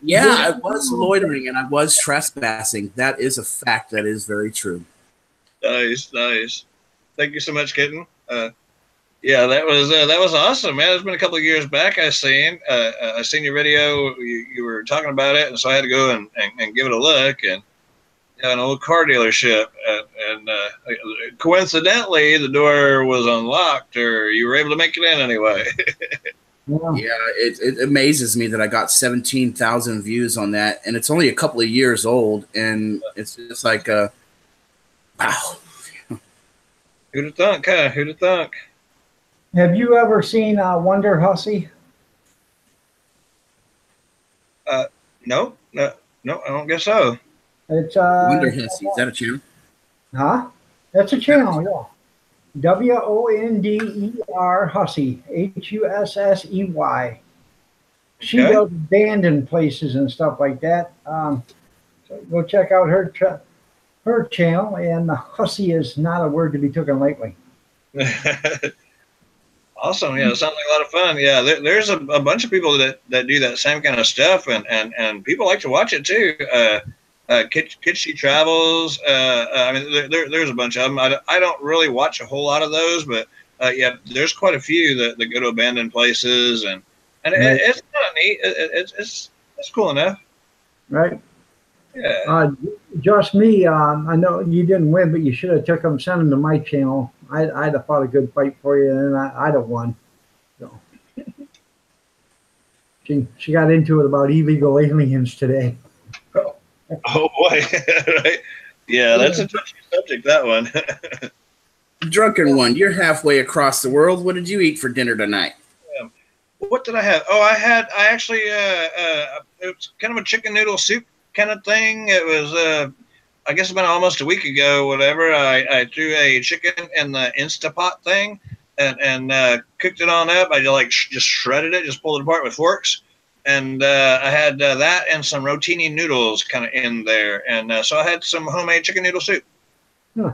Yeah, I was loitering and I was trespassing. That is a fact. That is very true. Nice. Thank you so much, Kitten. Yeah, that was awesome, man. It's been a couple of years back. I seen your video. You were talking about it, and so I had to go and give it a look. And an old car dealership, and coincidentally, the door was unlocked, or you were able to make it in anyway. Yeah, it amazes me that I got 17,000 views on that, and it's only a couple of years old, and it's just like, wow. Who'd have thunk, huh? Who'd have thunk? Have you ever seen Wonder Hussy? No, I don't guess so. It's Wonder Hussy. Is that a channel? Huh? That's a channel, yeah. WONDER Hussy, HUSSEY. She Okay. does abandoned places and stuff like that. So go check out her channel. And hussy is not a word to be taken lightly. Awesome. Yeah, it sounds like a lot of fun. Yeah, there's a bunch of people that do that same kind of stuff, and people like to watch it too. Kitschy Travels. I mean, there's a bunch of them. I don't really watch a whole lot of those, but yeah, there's quite a few that go to abandoned places, and Right. it's kind of neat. It's cool enough. Right? Yeah. Just me. I know you didn't win, but you should have sent him to my channel. I'd have fought a good fight for you, and I'd have won. So she got into it about illegal aliens today. Oh boy. Right. Yeah, that's a touchy subject. That one. Drunken one, you're halfway across the world. What did you eat for dinner tonight? What did I have? Oh, I actually it was kind of a chicken noodle soup kind of thing. It was I guess it's been almost a week ago, whatever. I threw a chicken in the Instapot thing and cooked it on up. I just shredded it, just pulled it apart with forks. And I had that and some rotini noodles kind of in there. And so I had some homemade chicken noodle soup. Huh.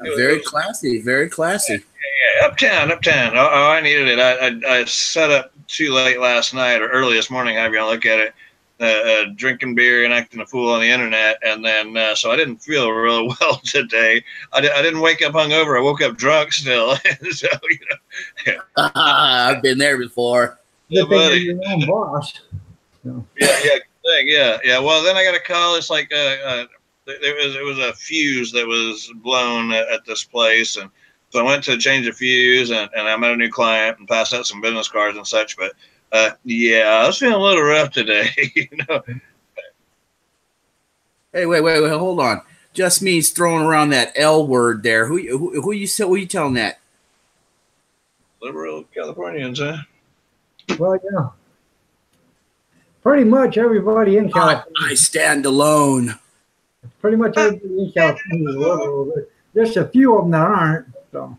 Very classy, very classy. Yeah, uptown. Oh, I needed it. I set up too late last night or early this morning, however you want to look at it, drinking beer and acting a fool on the internet. And then, so I didn't feel real well today. I didn't wake up hungover. I woke up drunk still. So, I've been there before. Yeah, Good thing buddy. you're your own boss. So, Yeah. Well, then I got a call. It's like it was a fuse that was blown at this place, and so I went to change a fuse, and I met a new client and passed out some business cards and such. But yeah, I was feeling a little rough today. Hey, wait, hold on. Just me's throwing around that L word there. Who you telling that? Liberal Californians, huh? well, yeah. Pretty much everybody in California. I stand alone. Pretty much everybody in California is liberal. There's a few of them that aren't. So.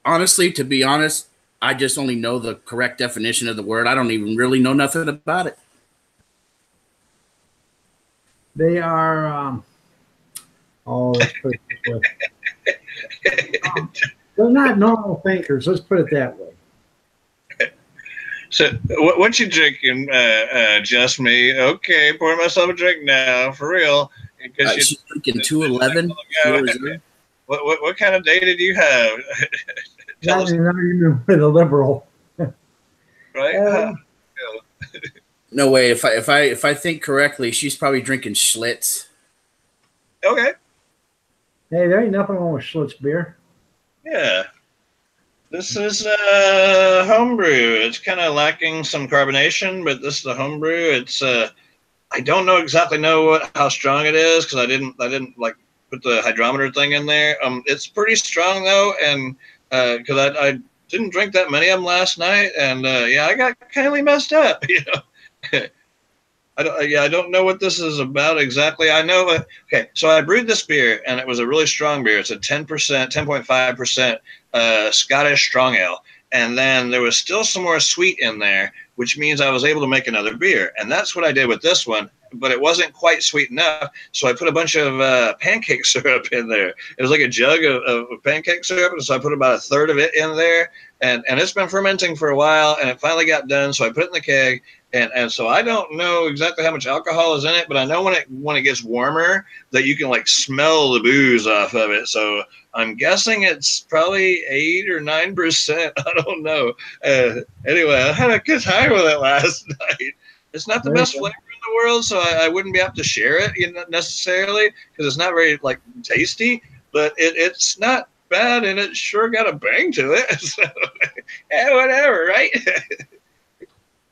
Honestly, to be honest, I just only know the correct definition of the word. I don't even really know nothing about it. They are, let's put it this way. They're not normal thinkers. Let's put it that way. So, what you drinking, just me? Okay, pour myself a drink now, for real. She's drinking 211. What kind of day did you have? Tell us. Not even with a liberal. Right? No way. If I think correctly, she's probably drinking Schlitz. Okay. Hey, there ain't nothing wrong with Schlitz beer. Yeah. This is homebrew. It's kind of lacking some carbonation, but this is the homebrew. It's I don't exactly know how strong it is because I didn't like put the hydrometer thing in there. It's pretty strong though, and because I didn't drink that many of them last night, and yeah, I got kind of messed up. You know, I don't know what this is about exactly. I know. Okay, so I brewed this beer, and it was a really strong beer. It's a 10%, 10.5%. Scottish strong ale, and then there was still some more sweet in there, which means I was able to make another beer, and that's what I did with this one. But it wasn't quite sweet enough, so I put a bunch of pancake syrup in there. It was like a jug of pancake syrup, and so I put about a third of it in there, and it's been fermenting for a while, and it finally got done, so I put it in the keg, and so I don't know exactly how much alcohol is in it, but I know when it gets warmer that you can like smell the booze off of it. So I'm guessing it's probably 8 or 9%. I don't know. Anyway, I had a good time with it last night. It's not the best flavor in the world, so I wouldn't be able to share it necessarily because it's not very like tasty, but it's not bad, and it sure got a bang to it. So, yeah, whatever, right?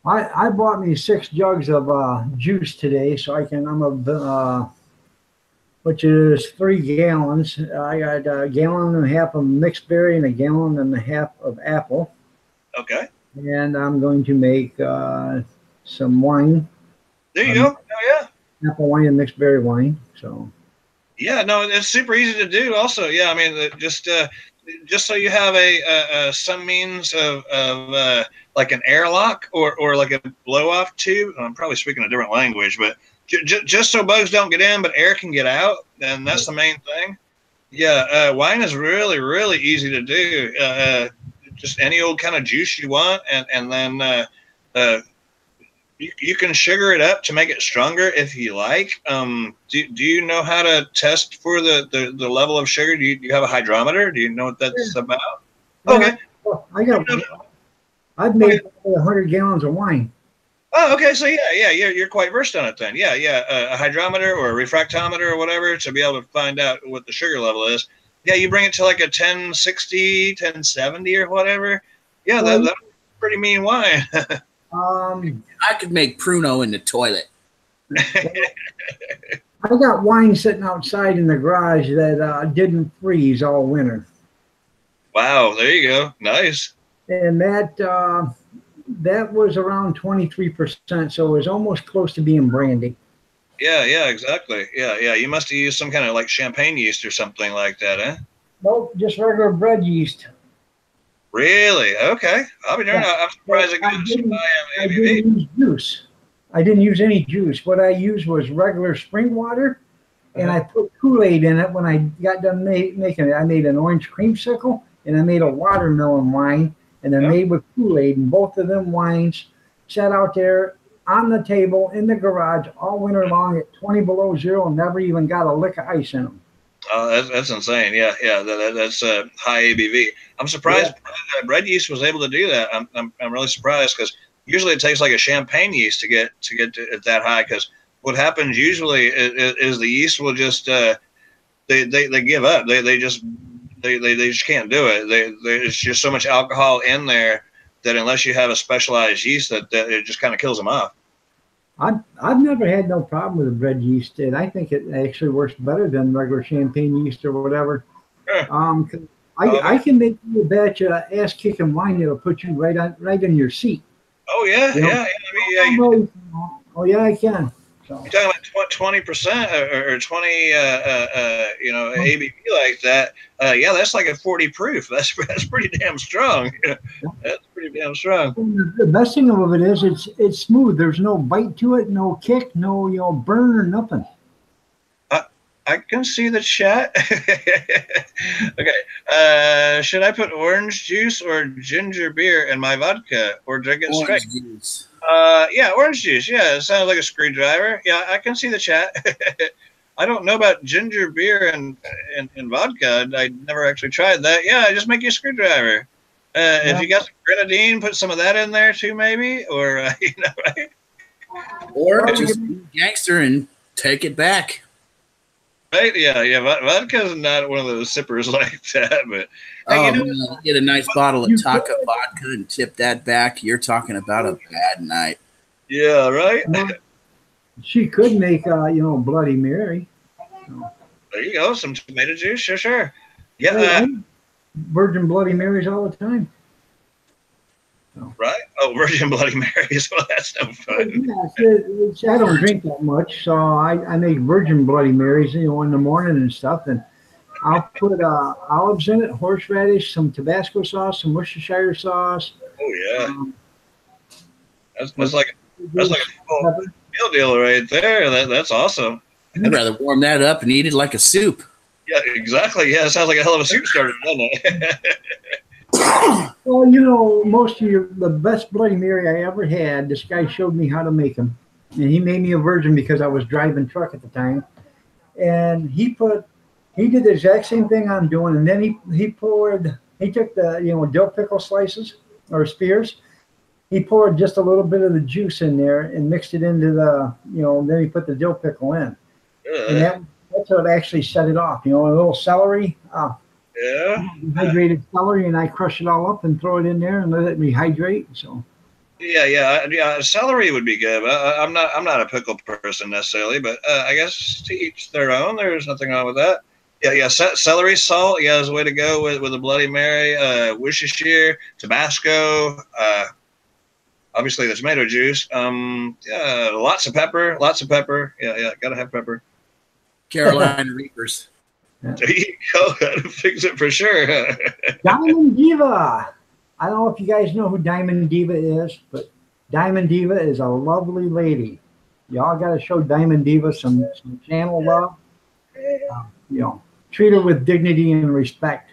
I bought me 6 jugs of juice today, so which is 3 gallons. I got a gallon and a half of mixed berry and a gallon and a half of apple. Okay. And I'm going to make some wine. There you go. Oh yeah. Apple wine and mixed berry wine. So. Yeah, no, it's super easy to do. Also, yeah, I mean, just so you have some means of like an airlock or like a blow off tube. I'm probably speaking a different language, but just so bugs don't get in, but air can get out, and that's the main thing. Yeah, wine is really, really easy to do. Just any old kind of juice you want, and then you can sugar it up to make it stronger if you like. Do you know how to test for the level of sugar? Do you have a hydrometer? Do you know what that's about? Okay. I've made 100 gallons of wine. Oh, okay. So yeah, you're quite versed on it then. Yeah. A hydrometer or a refractometer or whatever to be able to find out what the sugar level is. Yeah, you bring it to like a 1060, 1070 or whatever. Yeah, that's pretty mean wine. I could make Pruno in the toilet. I got wine sitting outside in the garage that didn't freeze all winter. Wow, there you go. Nice. And that was around 23%, so it was almost close to being brandy. Yeah, exactly. Yeah. You must have used some kind of like champagne yeast or something like that, eh? Nope, just regular bread yeast. Really? Okay. I'll be darned. I'm surprised it got some I didn't use juice. I didn't use any juice. What I used was regular spring water, and I put Kool-Aid in it when I got done making it. I made an orange creamsicle, and I made a watermelon wine, and they're made with Kool-Aid, and both of them wines sat out there on the table in the garage all winter long at 20 below zero and never even got a lick of ice in them. Oh, that's insane. Yeah. That's high ABV. I'm surprised bread yeast was able to do that. I'm really surprised because usually it takes like a champagne yeast to get it that high. Because what happens usually is the yeast will just they give up. They just can't do it. There's just so much alcohol in there that unless you have a specialized yeast that it just kind of kills them off. I've never had no problem with the bread yeast, and I think it actually works better than regular champagne yeast or whatever. Sure. I can make you a batch of ass-kicking wine that'll put you right in your seat. Oh yeah, You know? yeah. I mean, Oh yeah, I can. So you're talking about 20% or 20, ABV like that. Yeah, that's like a 40 proof. That's pretty damn strong. That's pretty damn strong. the best thing of it is it's smooth. There's no bite to it, no kick, no burn or nothing. I can see the chat. Okay. Should I put orange juice or ginger beer in my vodka, or drink it straight? Orange juice. Yeah, orange juice. Yeah, it sounds like a screwdriver. Yeah, I can see the chat. I don't know about ginger beer and vodka. I never actually tried that. Yeah, just make you a screwdriver. If you got some grenadine, put some of that in there too, maybe, or right? Or just be a gangster and take it back. Right? Yeah. Vodka's not one of those sippers like that, but hey, You get a nice bottle of Taka vodka and tip that back. You're talking about a bad night. yeah, right. She could make Bloody Mary. There you go, some tomato juice, sure. Yeah, I Virgin Bloody Marys all the time. right. Oh, Virgin Bloody Marys. Well, that's no fun. Yeah, I don't drink that much, so I make Virgin Bloody Marys, in the morning and stuff, and I'll put olives in it, horseradish, some Tabasco sauce, some Worcestershire sauce. Oh yeah, that's like a full meal deal right there. That's awesome. I'd rather warm that up and eat it like a soup. Yeah, exactly. Yeah, it sounds like a hell of a soup starter, doesn't it? Well, most of the best Bloody Mary I ever had, this guy showed me how to make them. And he made me a virgin because I was driving truck at the time. And he did the exact same thing I'm doing. And then he took the, dill pickle slices or spears. He poured just a little bit of the juice in there and mixed it into then he put the dill pickle in. And that's what actually set it off. A little celery. Yeah. Hydrated celery, and I crush it all up and throw it in there and let it rehydrate. So. Yeah. Celery would be good. I'm not a pickle person necessarily, but I guess to each their own. There's nothing wrong with that. Yeah. Celery salt, is a way to go with a Bloody Mary. Worcestershire, Tabasco. Obviously the tomato juice. Lots of pepper. Yeah. Gotta have pepper. Carolina Reapers. There you go. That'll fix it for sure. Diamond Diva. I don't know if you guys know who Diamond Diva is, but Diamond Diva is a lovely lady. Y'all got to show Diamond Diva some channel love. Treat her with dignity and respect.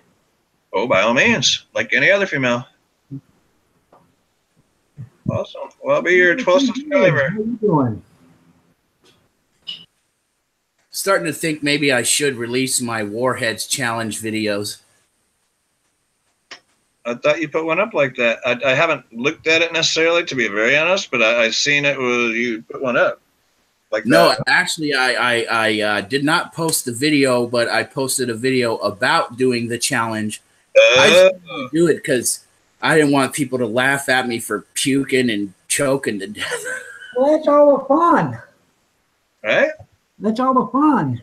Oh, by all means, like any other female. Awesome. Well, I'll be your 12th subscriber. How you doing? Starting to think maybe I should release my Warheads challenge videos. I thought you put one up like that. I haven't looked at it necessarily, to be very honest, but I seen it was you put one up like that. No, actually, I did not post the video, but I posted a video about doing the challenge. I just didn't do it because I didn't want people to laugh at me for puking and choking to death. Well, that's all the fun. Right? That's all the fun.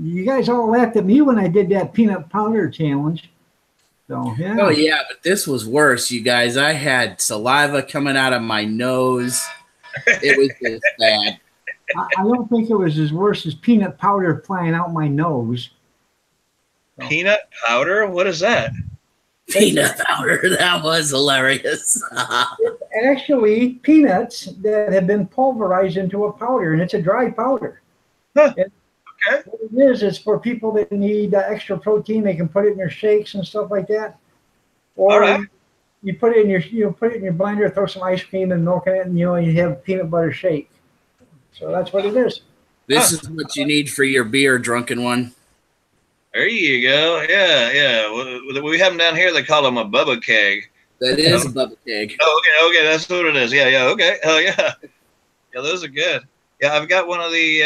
You guys all laughed at me when I did that peanut powder challenge. So, yeah. Oh, yeah, but this was worse, you guys. I had saliva coming out of my nose. It was just bad. I don't think it was as worse as peanut powder flying out my nose. Peanut powder? What is that? Peanut powder. That was hilarious. It's actually peanuts that have been pulverized into a powder, and it's a dry powder. Huh. Okay. What it is for people that need extra protein. They can put it in their shakes and stuff like that. Or all right. You put it in your blender, throw some ice cream and milk in it, and you have peanut butter shake. So that's what it is. This is what you need for your beer, drunken one. There you go. Yeah. We have them down here. They call them a Bubba keg. That is a Bubba keg. Oh, okay. That's what it is. Yeah. Okay. Hell yeah. Yeah, those are good. Yeah, I've got one of the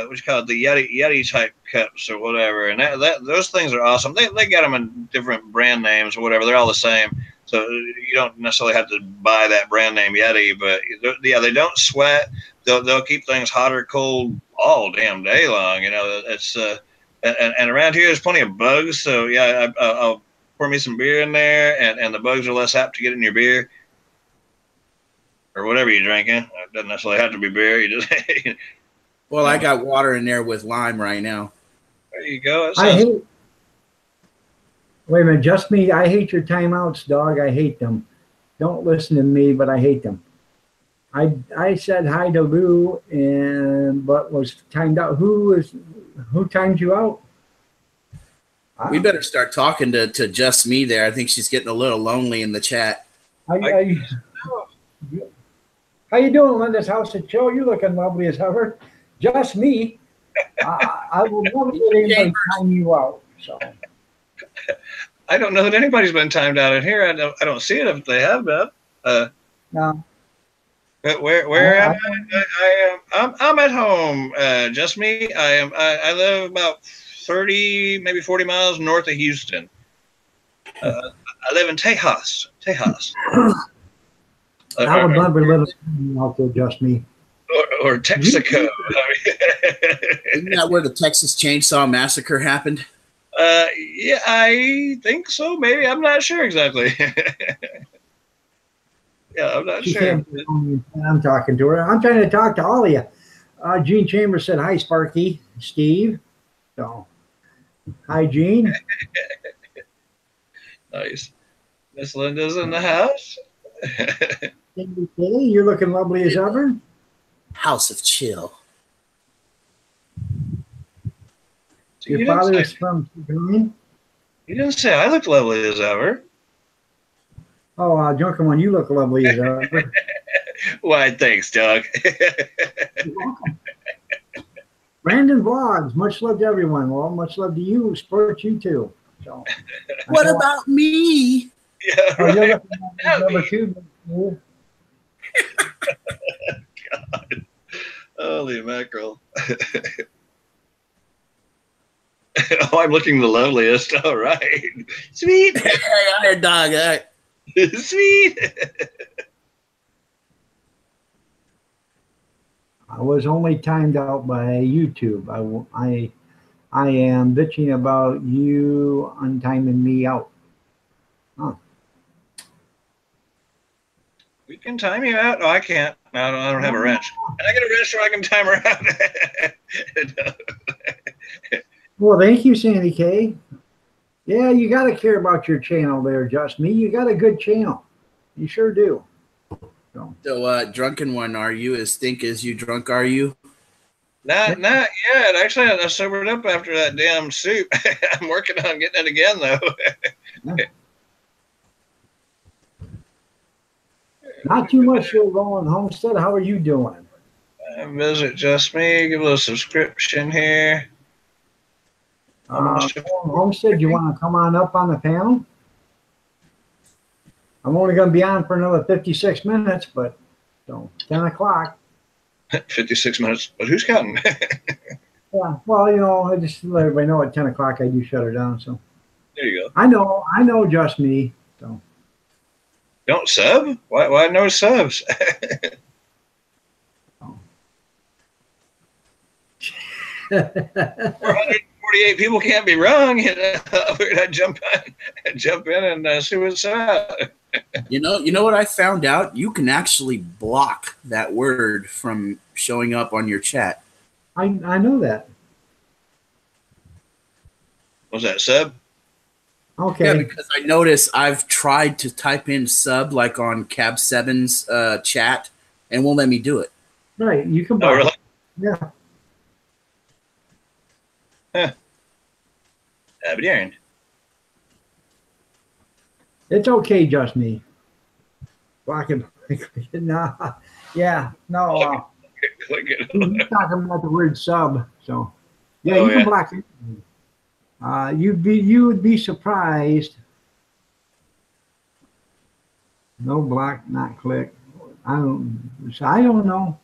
what you call it, the Yeti type cups or whatever, and those things are awesome. They got them in different brand names or whatever. They're all the same, so you don't necessarily have to buy that brand name Yeti. But yeah, they don't sweat. They'll keep things hot or cold all damn day long. It's and around here there's plenty of bugs. So yeah, I'll pour me some beer in there, and the bugs are less apt to get in your beer. or whatever you're drinking. It doesn't necessarily have to be beer. You just Well, I got water in there with lime right now. there you go. That I sounds- hate. Wait a minute, just me. I hate your timeouts, dog. I hate them. Don't listen to me, but I hate them. I said hi to Lou, but was timed out. Who timed you out? We better start talking to just me there. I think she's getting a little lonely in the chat. How you doing, Linda's House of Chill? You looking lovely as ever. Just me. I will never let anybody time you out. So I don't know that anybody's been timed out in here. I don't see it if they have been. no. But where am I? I'm at home. Just me. I live about 30, maybe 40 miles north of Houston. I live in Tejas. I would never let us out there, just me. Or Texaco. Isn't that where the Texas Chainsaw Massacre happened? Yeah, I think so. Maybe I'm not sure exactly. Yeah, I'm not She sure. can't be on me. I'm talking to her. I'm trying to talk to all of you. Gene Chambers said, hi, Sparky. Steve. So, hi, Gene. Nice. Miss Linda's in the house. Cindy Kitty, you're looking lovely as ever. House of Chill. Your You didn't father say- is from Green. You didn't say I looked lovely as ever. Oh, Junker One, you look lovely as ever. Why, thanks, Doug. You're welcome. Brandon Vlogs, much love to everyone. Well, much love to you. Sports, you too. So, What about me? Yeah, Oh, you're right. looking at number two. Holy mackerel. Oh, I'm looking the loveliest. All right. Sweet. Hey, I heard dog. Sweet. I was only timed out by YouTube. I am bitching about you untiming me out. Huh. We can time you out. No, I can't. I don't have a wrench. Can I get a wrench where I can time her out? Well, thank you, Sandy K. Yeah, you got to care about your channel there, Just Me. You got a good channel. You sure do. So, drunken one, are you as stink as you drunk? Are you? Not yet. Actually, I sobered up after that damn soup. I'm working on getting it again, though. Not too much here, Roland Homestead. How are you doing? Visit Just Me. Give a little subscription here. Roland Homestead, you want to come on up on the panel? I'm only going to be on for another 56 minutes, but so 10 o'clock. 56 minutes. But who's counting? Yeah, well, you know, I just let everybody know at 10 o'clock I do shut her down. So There you go. I know, Just Me. So Don't sub? Why no subs? 448 people can't be wrong. You know, we're gonna jump in and see what's up. You know what I found out? You can actually block that word from showing up on your chat. I know that. Was that sub? Okay. Yeah, because I notice I've tried to type in sub like on Cab 7's chat and won't let me do it. Right. You can Oh, buy really? it. Yeah. Darned. It's okay, Just Me. Blocking. Nah. Yeah. No. Click it. You're talking about the word sub. So yeah, Oh, you can yeah. block it. You would be surprised. No block, not click. I don't know.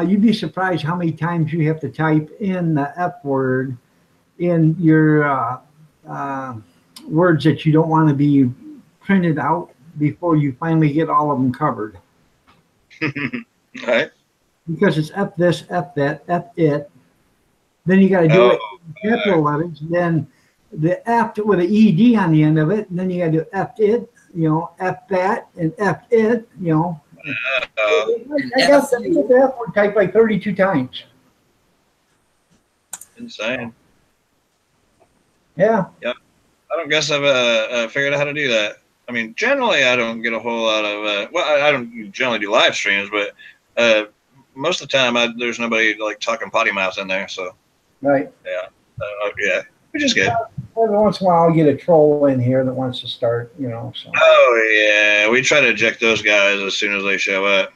You'd be surprised how many times you have to type in the F word in your words that you don't want to be printed out before you finally get all of them covered. All right. Because it's F this, F that, F it. Then you got to do it Oh, in capital letters. Then the F with an ED on the end of it. And then you got to do F it, F that, and F it, I got the F word typed like 32 times. Insane. Yeah. I don't guess I've figured out how to do that. I mean, generally, I don't get a whole lot of. Well, I don't generally do live streams, but most of the time, there's nobody like talking potty mouth in there. So Right. yeah, which is good. Every once in a while, I'll get a troll in here that wants to start, you know. So. Oh yeah, we try to eject those guys as soon as they show up.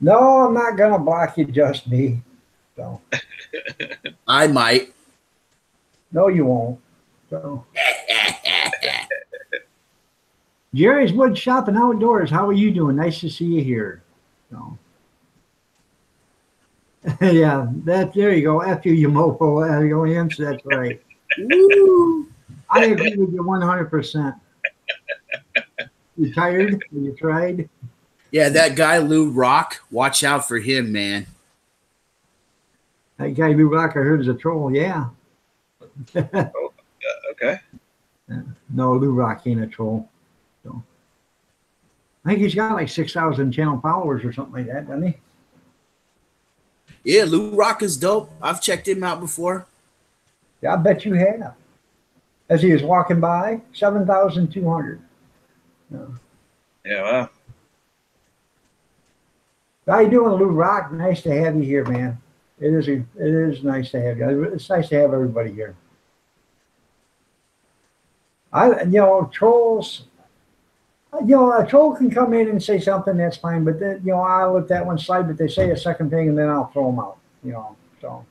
No, I'm not gonna block you, just me. So. I might. No, you won't. So. Jerry's Wood Shop and Outdoors. How are you doing? Nice to see you here. So. Yeah, there you go. After you mofo, you answer. That's right. Woo! I agree with you 100%. You tired? Have you tried? Yeah, that guy Lou Rock. Watch out for him, man. That guy Lou Rock, I heard, is a troll. Yeah. Okay. No, Lou Rock ain't a troll. So. I think he's got like 6,000 channel followers or something like that, doesn't he? Yeah, Lou Rock is dope. I've checked him out before. Yeah, I bet you have. As he was walking by, 7,200. Yeah. Well. How you doing, Lou Rock? Nice to have you here, man. It is nice to have you. It's nice to have everybody here. Trolls. A troll can come in and say something, that's fine, but then, I'll let that one slide, but they say a second thing and then I'll throw them out, so.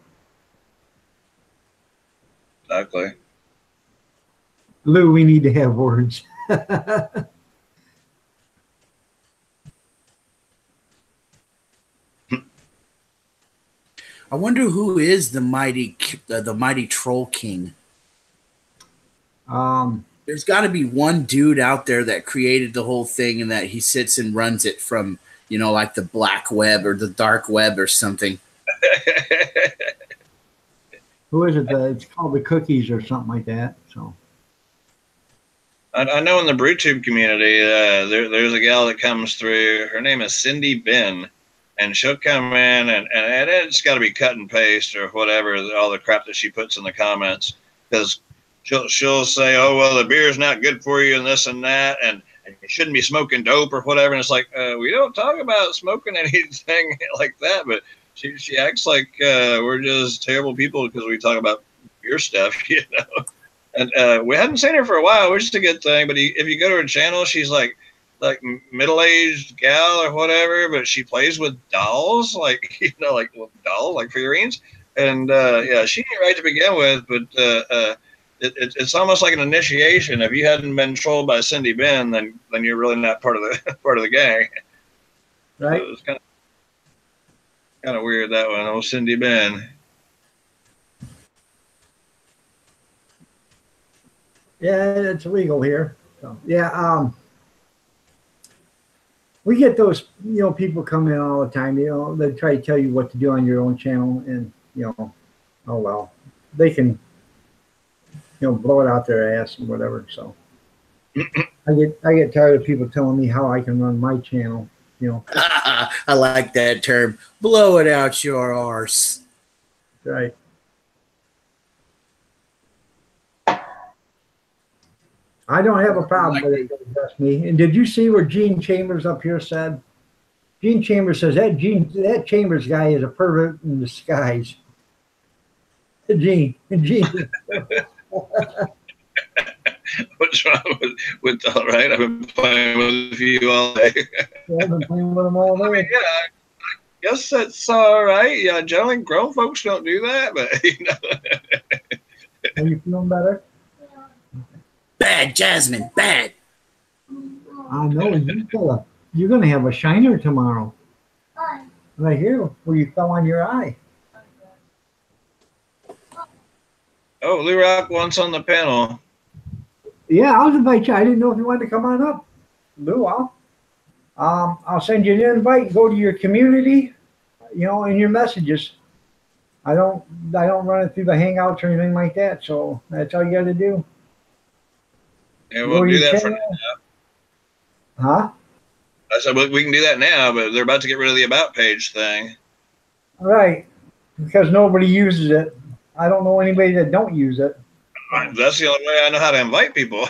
Exactly. Lou, we need to have words. I wonder who is the mighty troll king. There's got to be one dude out there that created the whole thing and that he sits and runs it from, like the black web or the dark web or something. Who is it? It's called the Cookies or something like that. So I know in the BrewTube community, there's a gal that comes through. Her name is Cindy Ben, and she'll come in and it's got to be cut and paste or whatever, all the crap that she puts in the comments, because she'll say, oh, well, the beer is not good for you and this and that, and you shouldn't be smoking dope or whatever. And it's like, we don't talk about smoking anything like that, but she acts like we're just terrible people because we talk about beer stuff, And we hadn't seen her for a while, which is a good thing. But if you go to her channel, she's like middle-aged gal or whatever, but she plays with dolls, like dolls, like figurines. And yeah, she ain't right to begin with, but it's almost like an initiation. If you hadn't been trolled by Cindy Ben, then you're really not part of the gang. Right. So it's kind of weird, that one. Oh, Cindy Ben. Yeah, it's illegal here. So, yeah, we get those, people come in all the time. They try to tell you what to do on your own channel, and oh well, they can, blow it out their ass and whatever. So I get tired of people telling me how I can run my channel. I like that term. Blow it out your arse. Right. I don't have a problem with it, trust me. And did you see where Gene Chambers up here said? Gene Chambers says that Chambers guy is a pervert in disguise. Gene. What's wrong with all right? I've been playing with you all day. I've been playing with them all day. I mean, yeah, I guess that's all right. Yeah, generally grown folks don't do that, but Are you feeling better? Bad, Jasmine, bad. I know you're gonna have a shiner tomorrow. Right here, where you fell on your eye. Oh, Lou Rock wants on the panel. Yeah, I was inviting you. I didn't know if you wanted to come on up. Lou, I'll send you an invite. Go to your community, in your messages. I don't run it through the Hangouts or anything like that. So that's all you got to do. Yeah, we'll do that for now. Huh? I said, well, we can do that now, but they're about to get rid of the about page thing. Right. Because nobody uses it. I don't know anybody that don't use it. That's the only way I know how to invite people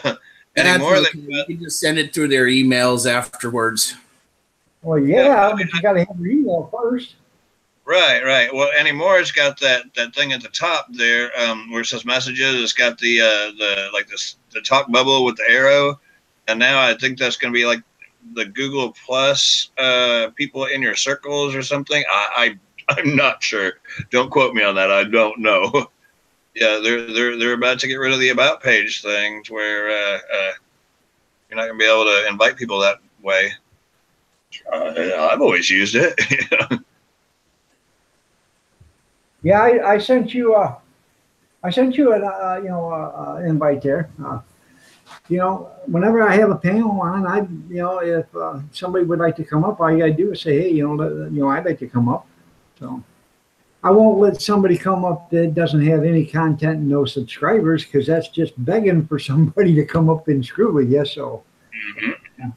anymore. Okay. You can just send it through their emails afterwards. Well, yeah, but you got to have your email first. Right. Well, anymore, it's got that thing at the top there where it says messages. It's got the talk bubble with the arrow, and now I think that's going to be like the Google Plus people in your circles or something. I'm not sure. Don't quote me on that. I don't know. Yeah, they're about to get rid of the about page things where you're not going to be able to invite people that way. I've always used it. Yeah, I sent you an invite there. Whenever I have a panel on, if somebody would like to come up, all you gotta do is say, hey, I'd like to come up. So I won't let somebody come up that doesn't have any content and no subscribers, because that's just begging for somebody to come up and screw with you. So. Mm-hmm.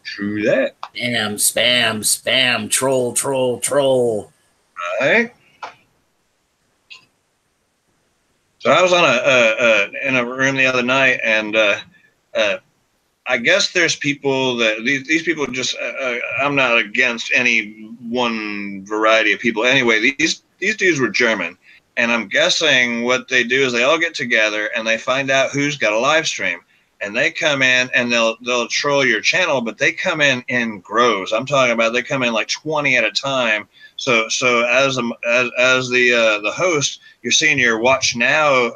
True that. Spam, troll. All right. So I was on in a room the other night, and I guess there's people that these people just I'm not against any one variety of people. Anyway, these dudes were German, and I'm guessing what they do is they all get together and they find out who's got a live stream, and they come in and they'll troll your channel, but they come in groves. I'm talking about they come in like 20 at a time. So as the host, you're seeing your watch now,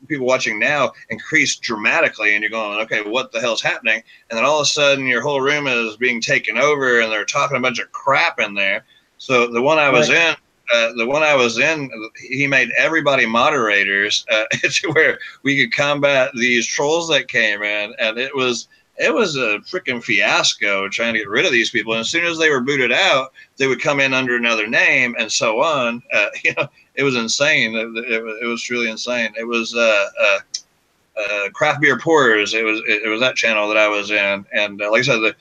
people watching now increase dramatically, and you're going, okay, what the hell's happening? And then all of a sudden, your whole room is being taken over, and they're talking a bunch of crap in there. So the one I was in, he made everybody moderators to where we could combat these trolls that came in, and it was a freaking fiasco trying to get rid of these people. And as soon as they were booted out, they would come in under another name and so on. It was insane. It was truly insane. It was Craft Beer Pourers. It was that channel that I was in. And like I said,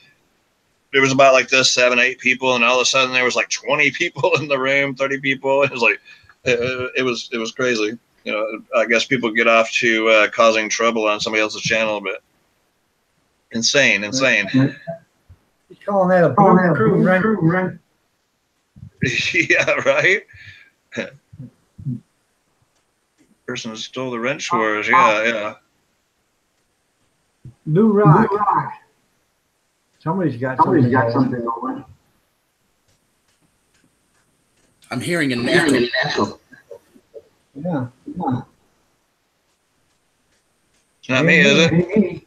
there was about like this 7, 8 people, and all of a sudden there was like 20 people in the room, 30 people. It was like, it was crazy. I guess people get off to causing trouble on somebody else's channel, but insane. He's calling that a blue crew run. Yeah, right. Person who stole the wrench for us. Yeah. Blue Rock. Somebody's got something going. I'm hearing an echo. Yeah. It's not me, is it?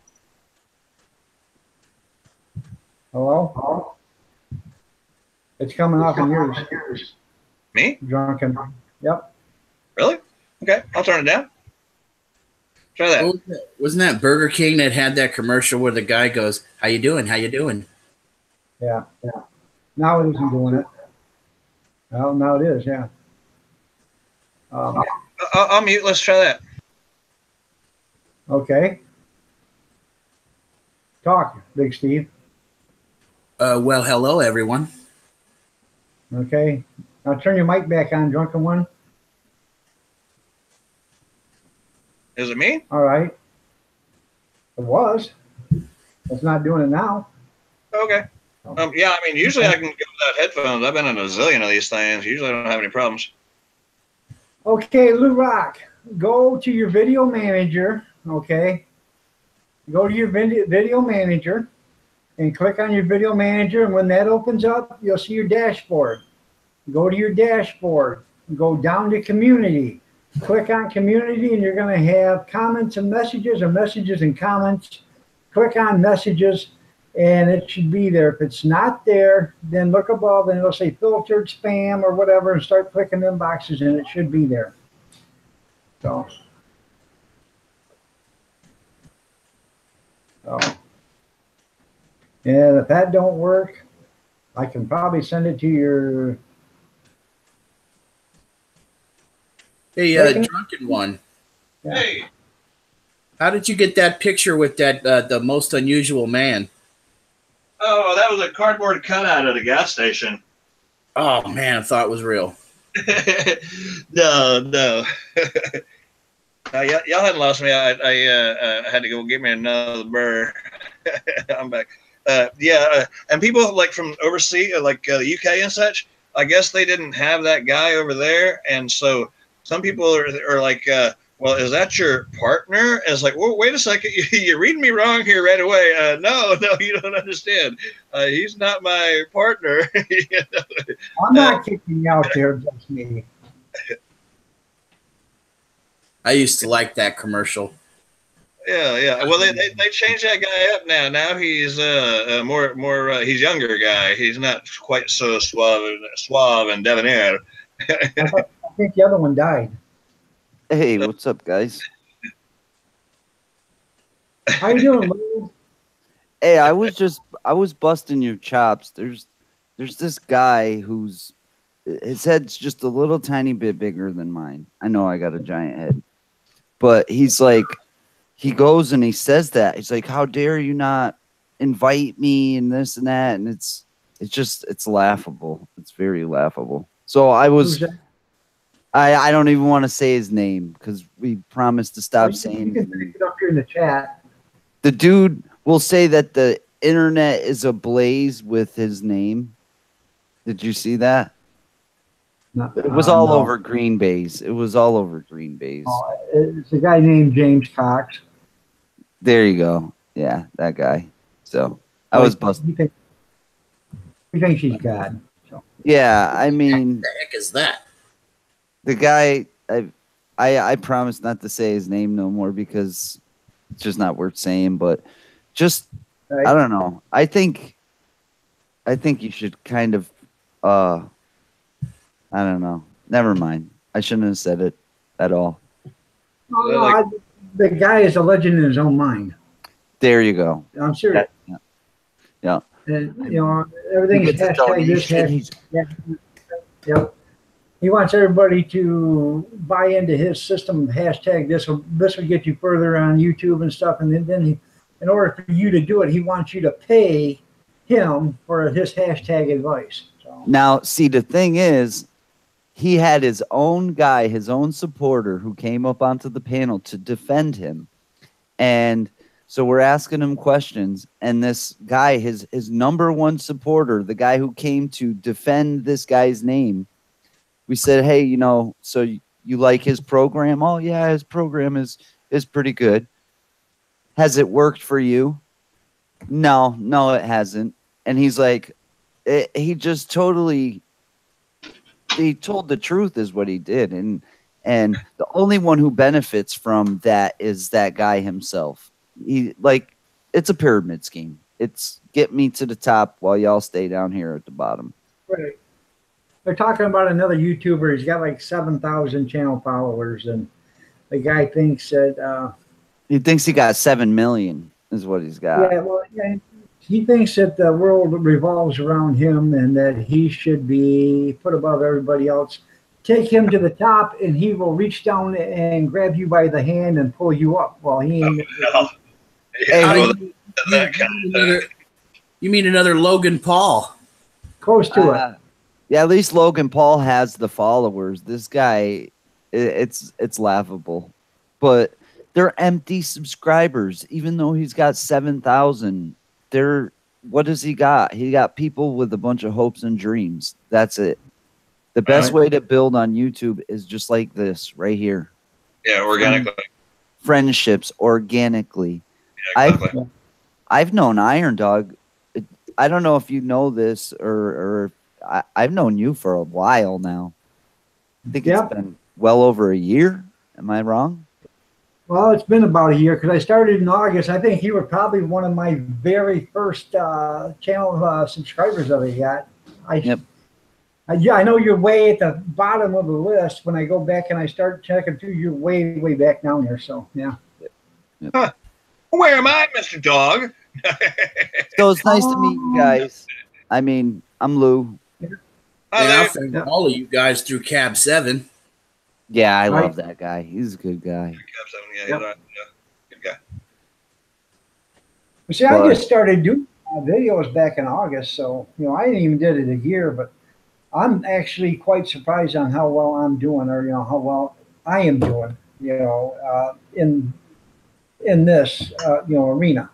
Hello? It's coming off of yours. Me? Drunken. Yep. Really? Okay, I'll turn it down. Try that. Wasn't that Burger King that had that commercial where the guy goes, "How you doing? How you doing?" Yeah. Now it isn't doing it. Well, now it is. Yeah. I'll mute. Let's try that. Okay. Talk, Big Steve. Well, hello, everyone. Okay. Now turn your mic back on, Drunken One. Is it me? All right. It was. It's not doing it now. Okay. Yeah, I mean, usually I can go without headphones. I've been in a zillion of these things. Usually I don't have any problems. Okay, Lou Rock, go to your video manager, okay? Go to your video manager and click on your video manager, and when that opens up, you'll see your dashboard. Go to your dashboard, go down to community, click on community, and you're going to have comments and messages, or messages and comments. Click on messages, and it should be there. If it's not there, then look above and it'll say filtered spam or whatever, and start clicking in boxes, and it should be there. So and if that don't work, I can probably send it to your Drunken One. Yeah. Hey. How did you get that picture with that the most unusual man? Oh, that was a cardboard cutout at a gas station. Oh man, I thought it was real. No. Y'all hadn't lost me. I had to go get me another burr. I'm back. And people like from overseas, like the UK and such, I guess they didn't have that guy over there. And so some people are like, well, is that your partner? And it's like, well, wait a second. You're reading me wrong here right away. No, you don't understand. He's not my partner. I'm not kicking you out there, just me. I used to like that commercial. Yeah. Well, they changed that guy up now. Now he's more he's younger guy. He's not quite so suave and debonair. I think the other one died. Hey, what's up, guys? How you doing, Lou? Hey, I was busting your chops. There's this guy who's his head's just a little tiny bit bigger than mine. I know I got a giant head, but he's like, he goes and he says that he's like, how dare you not invite me and this and that, and it's laughable. It's very laughable. So I don't even want to say his name because we promised to stop saying. You can pick it up here in the chat. The dude will say that the internet is ablaze with his name. Did you see that? No, It was all no. over Green Bay's. It was all over Green Bay's. It's a guy named James Cox. There you go. Yeah, that guy. So I was busted. He thinks he's God. So. Yeah, I mean, What the heck is that? the guy. I promise not to say his name no more because it's just not worth saying. But just Right. I don't know. I think you should kind of. I don't know. Never mind. I shouldn't have said it at all. The guy is a legend in his own mind. There you go. I'm serious. Yeah. And, everything is hashtag this, hashtag. Yep. He wants everybody to buy into his system. Hashtag this will get you further on YouTube and stuff. And then he, in order for you to do it, he wants you to pay him for his hashtag advice. So. Now, see, the thing is, he had his own guy, his own supporter who came up onto the panel to defend him. And so we're asking him questions. And this guy, his number one supporter, the guy who came to defend this guy's name, we said, hey, so you like his program? Oh, yeah, his program is pretty good. Has it worked for you? No, it hasn't. And he's like, he just totally... He told the truth is what he did, and the only one who benefits from that is that guy himself. It's a pyramid scheme. It's get me to the top while y'all stay down here at the bottom. Right. They're talking about another YouTuber. He's got like 7,000 channel followers, and the guy thinks that He thinks he got 7 million is what he's got. he thinks that the world revolves around him and that he should be put above everybody else. Take him to the top, and he will reach down and grab you by the hand and pull you up. Well, he ain't. You mean another Logan Paul? Close to it. Yeah, at least Logan Paul has the followers. This guy, it's laughable. But they're empty subscribers, even though he's got 7,000. What does he got? He got people with a bunch of hopes and dreams. That's it. The best way to build on YouTube is just like this right here. Yeah, organically. Friendships organically. Yeah, exactly. I've known Iron Dog. I don't know if you know this or I've known you for a while now. I think it's been well over a year. Am I wrong? Well, it's been about a year because I started in August. I think you were probably one of my very first channel subscribers that I got. I know you're way at the bottom of the list. When I go back and I start checking through, you're way, way back down there. So, yeah. Huh. Where am I, Mr. Dog? So it's nice to meet you guys. I mean, I'm Lou. And I found all of you guys through Cab 7. Yeah, I love that guy. He's a good guy. Yeah, good guy. See, I just started doing video was back in August, so I didn't even did it a year, but I'm actually quite surprised on how well I'm doing, or how well I am doing, in this arena,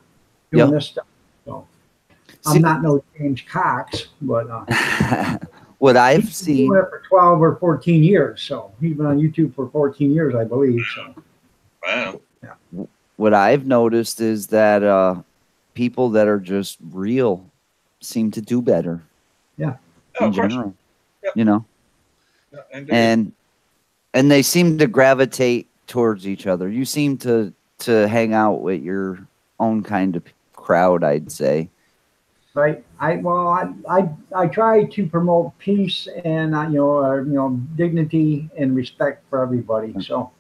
doing Yep. this stuff. So See- I'm not no James Cox, but What I've he's been doing seen, it for 12 or 14 years. So he's been on YouTube for 14 years, I believe. So Wow. what I've noticed is that people that are just real seem to do better Oh, in of course. general. Yep. You know, Yeah, indeed. and they seem to gravitate towards each other. You seem to hang out with your own kind of crowd, I'd say. right, I try to promote peace and dignity and respect for everybody. So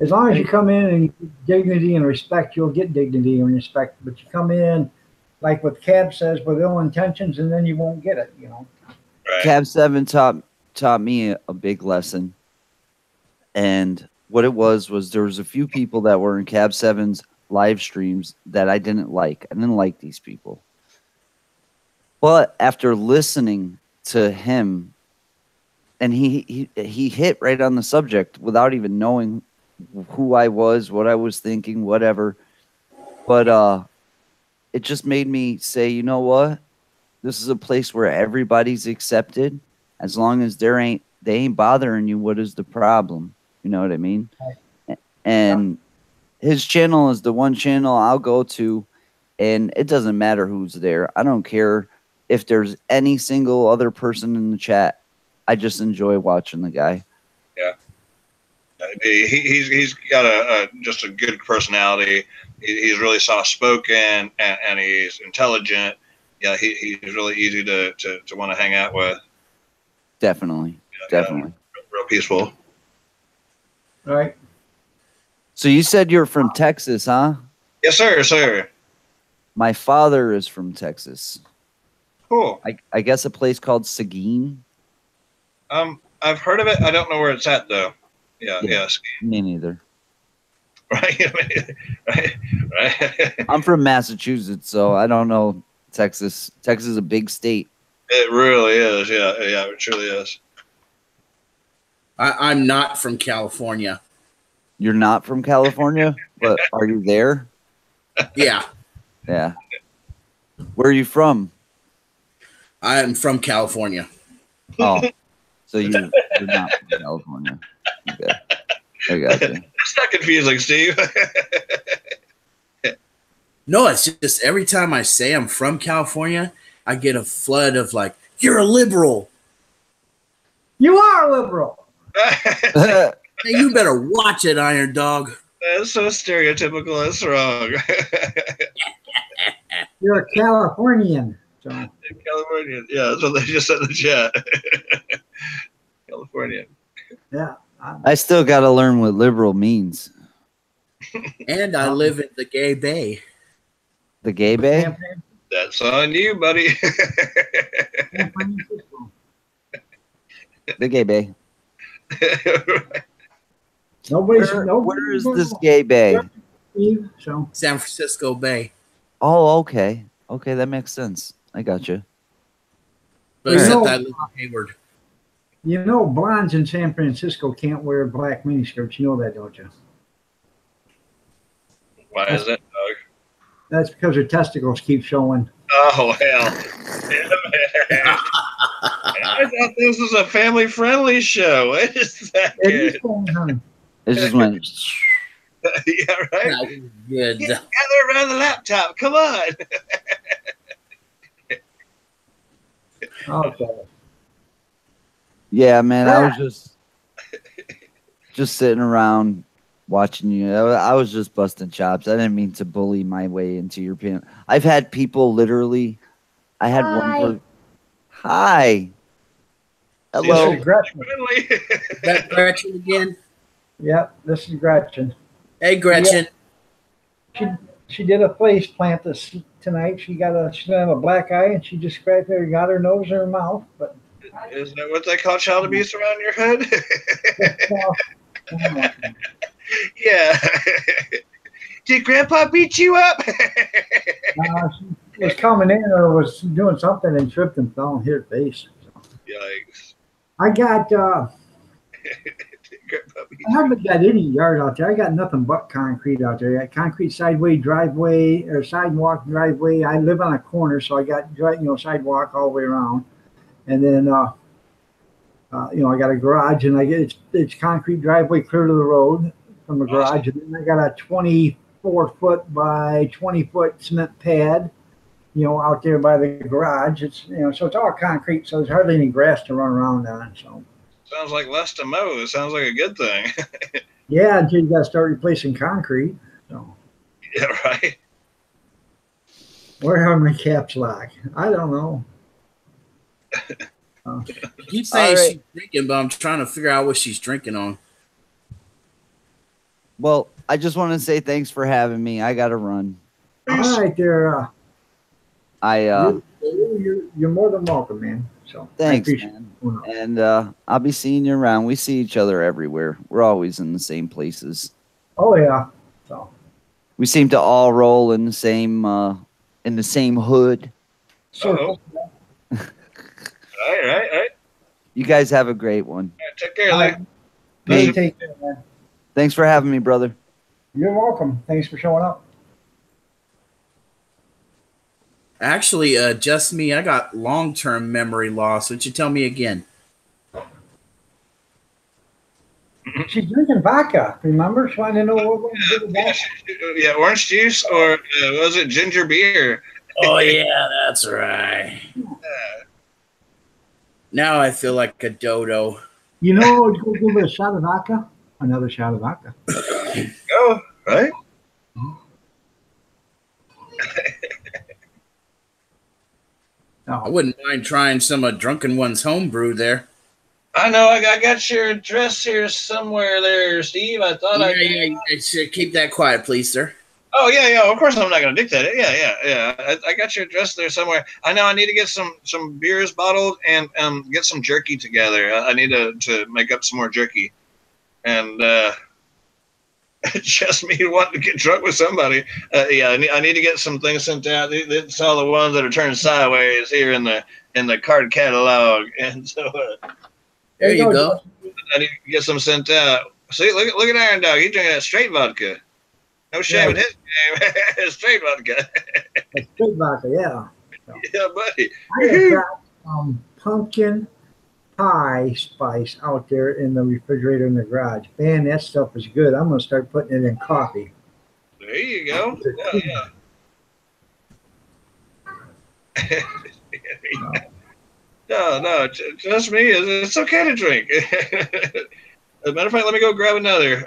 as long as you come in and dignity and respect, you'll get dignity and respect. But you come in like what Cab says with ill intentions, and then you won't get it. Right. Cab 7 taught me a big lesson. And what it was there was a few people that were in Cab 7's live streams that I didn't like. I didn't like these people. But after listening to him, and he hit right on the subject without even knowing who I was, what I was thinking, whatever. But it just made me say, you know what? This is a place where everybody's accepted. As long as they ain't bothering you, what is the problem? You know what I mean? And his channel is the one channel I'll go to, and it doesn't matter who's there. I don't care if there's any single other person in the chat. I just enjoy watching the guy. He's got just a good personality. He's really soft spoken and he's intelligent. Yeah, he's really easy to want to hang out with. Definitely. Definitely. Real peaceful. Right. So you said you're from Texas, huh? Yes, sir. My father is from Texas. Cool. I guess a place called Seguin. I've heard of it. I don't know where it's at though. Yeah. Yeah. Yes. Me neither. Right. Right. I'm from Massachusetts, so I don't know Texas. Texas is a big state. It really is. Yeah. It truly is. I'm not from California. You're not from California, but are you there? Yeah, Yeah. Where are you from? I'm from California. Oh, so you're not from California. Okay. I got you. That's not confusing, Steve. No, it's just every time I say I'm from California, I get a flood of like, "You're a liberal. You are a liberal. Hey, you better watch it, Iron Dog." That's so stereotypical. That's wrong. You're a Californian. So California. Yeah, that's what they just said in the chat. California. yeah. I still got to learn what liberal means. And I live in the Gay Bay. The gay bay? That's on you, buddy. The gay bay. Where is this gay bay? So San Francisco Bay. Oh, okay. Okay, that makes sense. I got you. But You except know- I live in Hayward. blondes in San Francisco can't wear black miniskirts. You know that, don't you? Why is that, Doug? That's because her testicles keep showing. Oh, hell. I thought this was a family-friendly show. What is that? It is going on. It just went. Yeah, right? That was good. Gather around the laptop. Come on. Okay. Yeah, man. I was just sitting around watching you. I was just busting chops. I didn't mean to bully my way into your panel. I've had people literally. I had Hi. one. Hi. This Hello. is Gretchen. Friendly. That Gretchen again? Yep, this is Gretchen. Hey, Gretchen. She did a face plant tonight. She's gonna have a black eye, and she just scratched her, got her nose in her mouth. But Is that what they call child abuse around your head? Yeah. Did Grandpa beat you up? was coming in or was doing something and tripped and fell and hit her face. So Yikes. I got. I haven't got any yard out there. I got nothing but concrete out there. I got concrete driveway or sidewalk driveway. I live on a corner, so I got sidewalk all the way around, and then I got a garage, and I get it's concrete driveway clear to the road from the garage, and then I got a 24-foot by 20-foot cement pad, out there by the garage. It's so it's all concrete, so there's hardly any grass to run around on. So. Sounds like less to mow. It sounds like a good thing. Yeah, until you got to start replacing concrete. So. Yeah, right. Where are my caps lock? I don't know. You keep saying she's drinking, but I'm trying to figure out what she's drinking on. Well, I just want to say thanks for having me. I got to run. All right, there. You're more than welcome, man. So thanks, man. And I'll be seeing you around. We see each other everywhere. We're always in the same places. Oh yeah. So we seem to all roll in the same hood. So. Right. You guys have a great one. Take care, Larry. Hey, take care, man. Thanks for having me, brother. You're welcome. Thanks for showing up. Actually, just me. I got long-term memory loss. Would you tell me again? She's drinking vodka. Remember? Trying to know what yeah, orange juice or was it ginger beer? Oh yeah, that's right. Now I feel like a dodo. Go give her a shot of vodka. Another shot of vodka. Go right. No. I wouldn't mind trying some of Drunken One's homebrew there. I know. I got your address here somewhere there, Steve. I thought keep that quiet, please, sir. Oh, yeah. Of course I'm not going to dictate it. Yeah. I got your address there somewhere. I know I need to get some beers bottled and get some jerky together. I need to make up some more jerky. And just me wanting to get drunk with somebody. I need to get some things sent out. It's all the ones that are turned sideways here in the card catalog. And so there you go. I need to get some sent out. See, look at Iron Dog. He's drinking that straight vodka. No shame in his game. Straight vodka. Straight vodka, yeah. So, yeah, buddy. I got pumpkin pie spice out there in the refrigerator in the garage. Man, that stuff is good. I'm going to start putting it in coffee. There you go. Yeah. No, trust me, it's okay to drink. As a matter of fact, let me go grab another.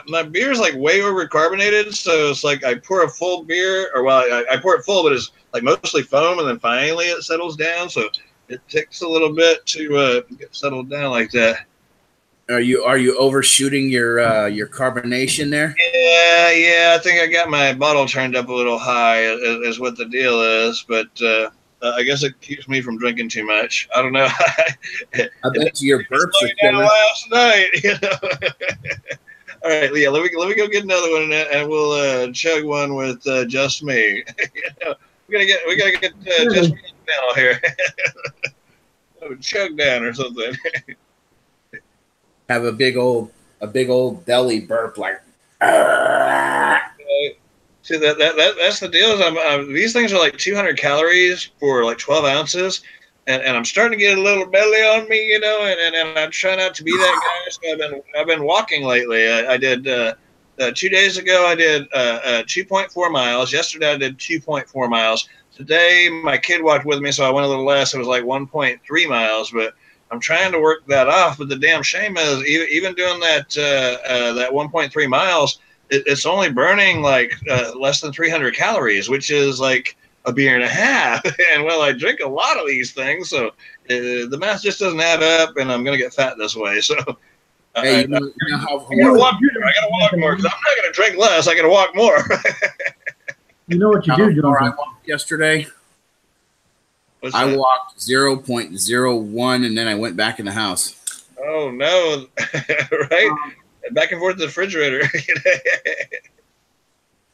My beer is like way over carbonated, so it's like I pour a full beer, or I pour it full, but it's like mostly foam, and then finally it settles down. So it takes a little bit to get settled down like that. Are you overshooting your carbonation there? Yeah. I think I got my bottle turned up a little high, is what the deal is. But I guess it keeps me from drinking too much. I don't know. I bet your burps are killing. Last night, All right, yeah. Let me go get another one, and we'll chug one with just me. we gotta get just me on the panel here. Chug down or something. Have a big old belly burp like. See that's the deal. Is these things are like 200 calories for like 12 ounces, and I'm starting to get a little belly on me, and I'm trying not to be that guy. So I've been walking lately. I did 2 days ago. I did 2.4 miles. Yesterday I did 2.4 miles. Today my kid walked with me, so I went a little less. It was like 1.3 miles, but I'm trying to work that off. But the damn shame is even doing that 1.3 miles. It's only burning like less than 300 calories, which is like a beer and a half. And well, I drink a lot of these things, so the math just doesn't add up, and I'm gonna get fat this way. So hey, I gotta walk more because I'm not gonna drink less. I gotta walk more. You know what you do, John? I walked yesterday. I walked 0.01, and then I went back in the house. Oh no! Right. Back and forth to the refrigerator.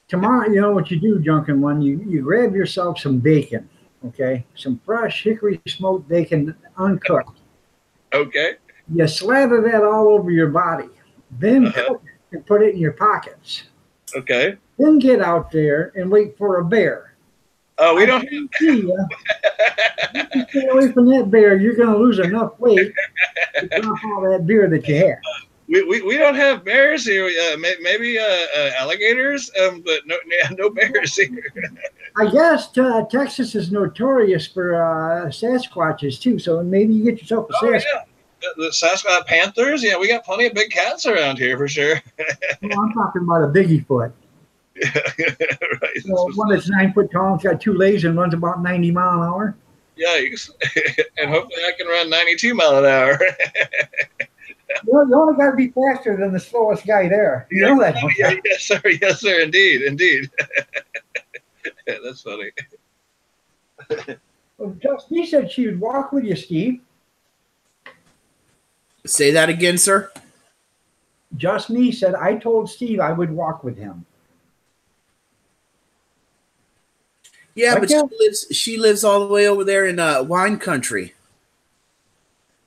tomorrow, you know what you do, Drunken One? You grab yourself some bacon, okay? Some fresh hickory smoked bacon, uncooked. Okay. You slather that all over your body. Then cook it and put it in your pockets. Okay. Then get out there and wait for a bear. Oh, we don't. See ya. If you stay away from that bear, you're going to lose enough weight to drop all that beer that you have. We don't have bears here. Maybe alligators, but no bears here. I guess Texas is notorious for Sasquatches too, so maybe you get yourself a Oh Sasquatch. yeah, the Sasquatch Panthers. Yeah, we got plenty of big cats around here for sure. Well, I'm talking about a Biggie-foot. Right. So one that's 9 foot tall, it's got 2 legs and runs about 90 mile an hour. Yikes! And hopefully I can run 92 mile an hour. You only got to be faster than the slowest guy there. You know that. Oh, yeah, yes, sir. Indeed. That's funny. Well, Justine said she would walk with you, Steve. Say that again, sir. Just me said I told Steve I would walk with him. Yeah, Right but there. she lives all the way over there in wine country.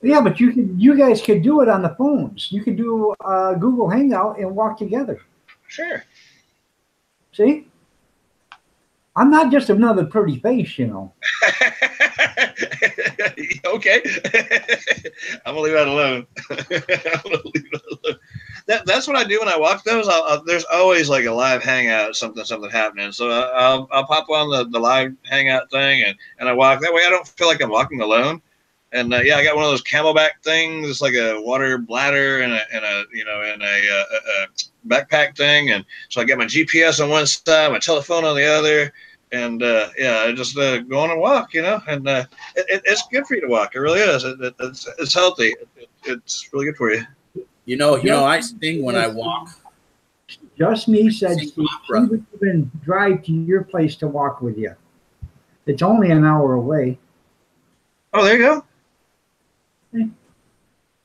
Yeah, but you guys could do it on the phones. You could do Google Hangout and walk together. Sure. See? I'm not just another pretty face, you know. Okay. I'm gonna leave that alone. That's what I do when I walk those. There's always like a live hangout, something happening. So I'll pop on the live hangout thing and I walk. That way I don't feel like I'm walking alone. And yeah, I got one of those Camelback things. It's like a water bladder and a backpack thing. And so I got my GPS on one side, my telephone on the other. And yeah, I just go on and walk, you know, and it's good for you to walk. It really is. It's healthy. It's really good for you. You know, I sing when I walk. Just me said Sing Steve, she opera. would even drive to your place to walk with you. It's only an hour away. Oh, there you go.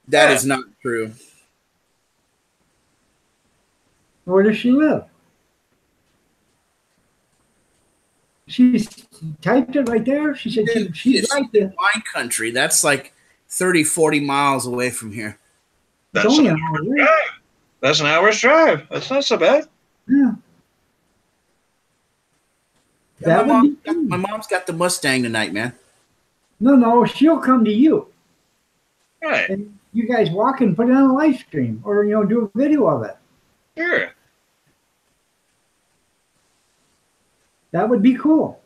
That is not true. Where does she live? She's typed it right there. She said she's It's right there. wine country. That's like 30, 40 miles away from here. It's That's only an an hour hour's away. drive. That's an hour's drive. That's not so bad. Yeah. Yeah, That would be my mom's got the Mustang tonight, man. No, she'll come to you. Right. And you guys walk and put it on a live stream or, you know, do a video of it. Sure. That would be cool.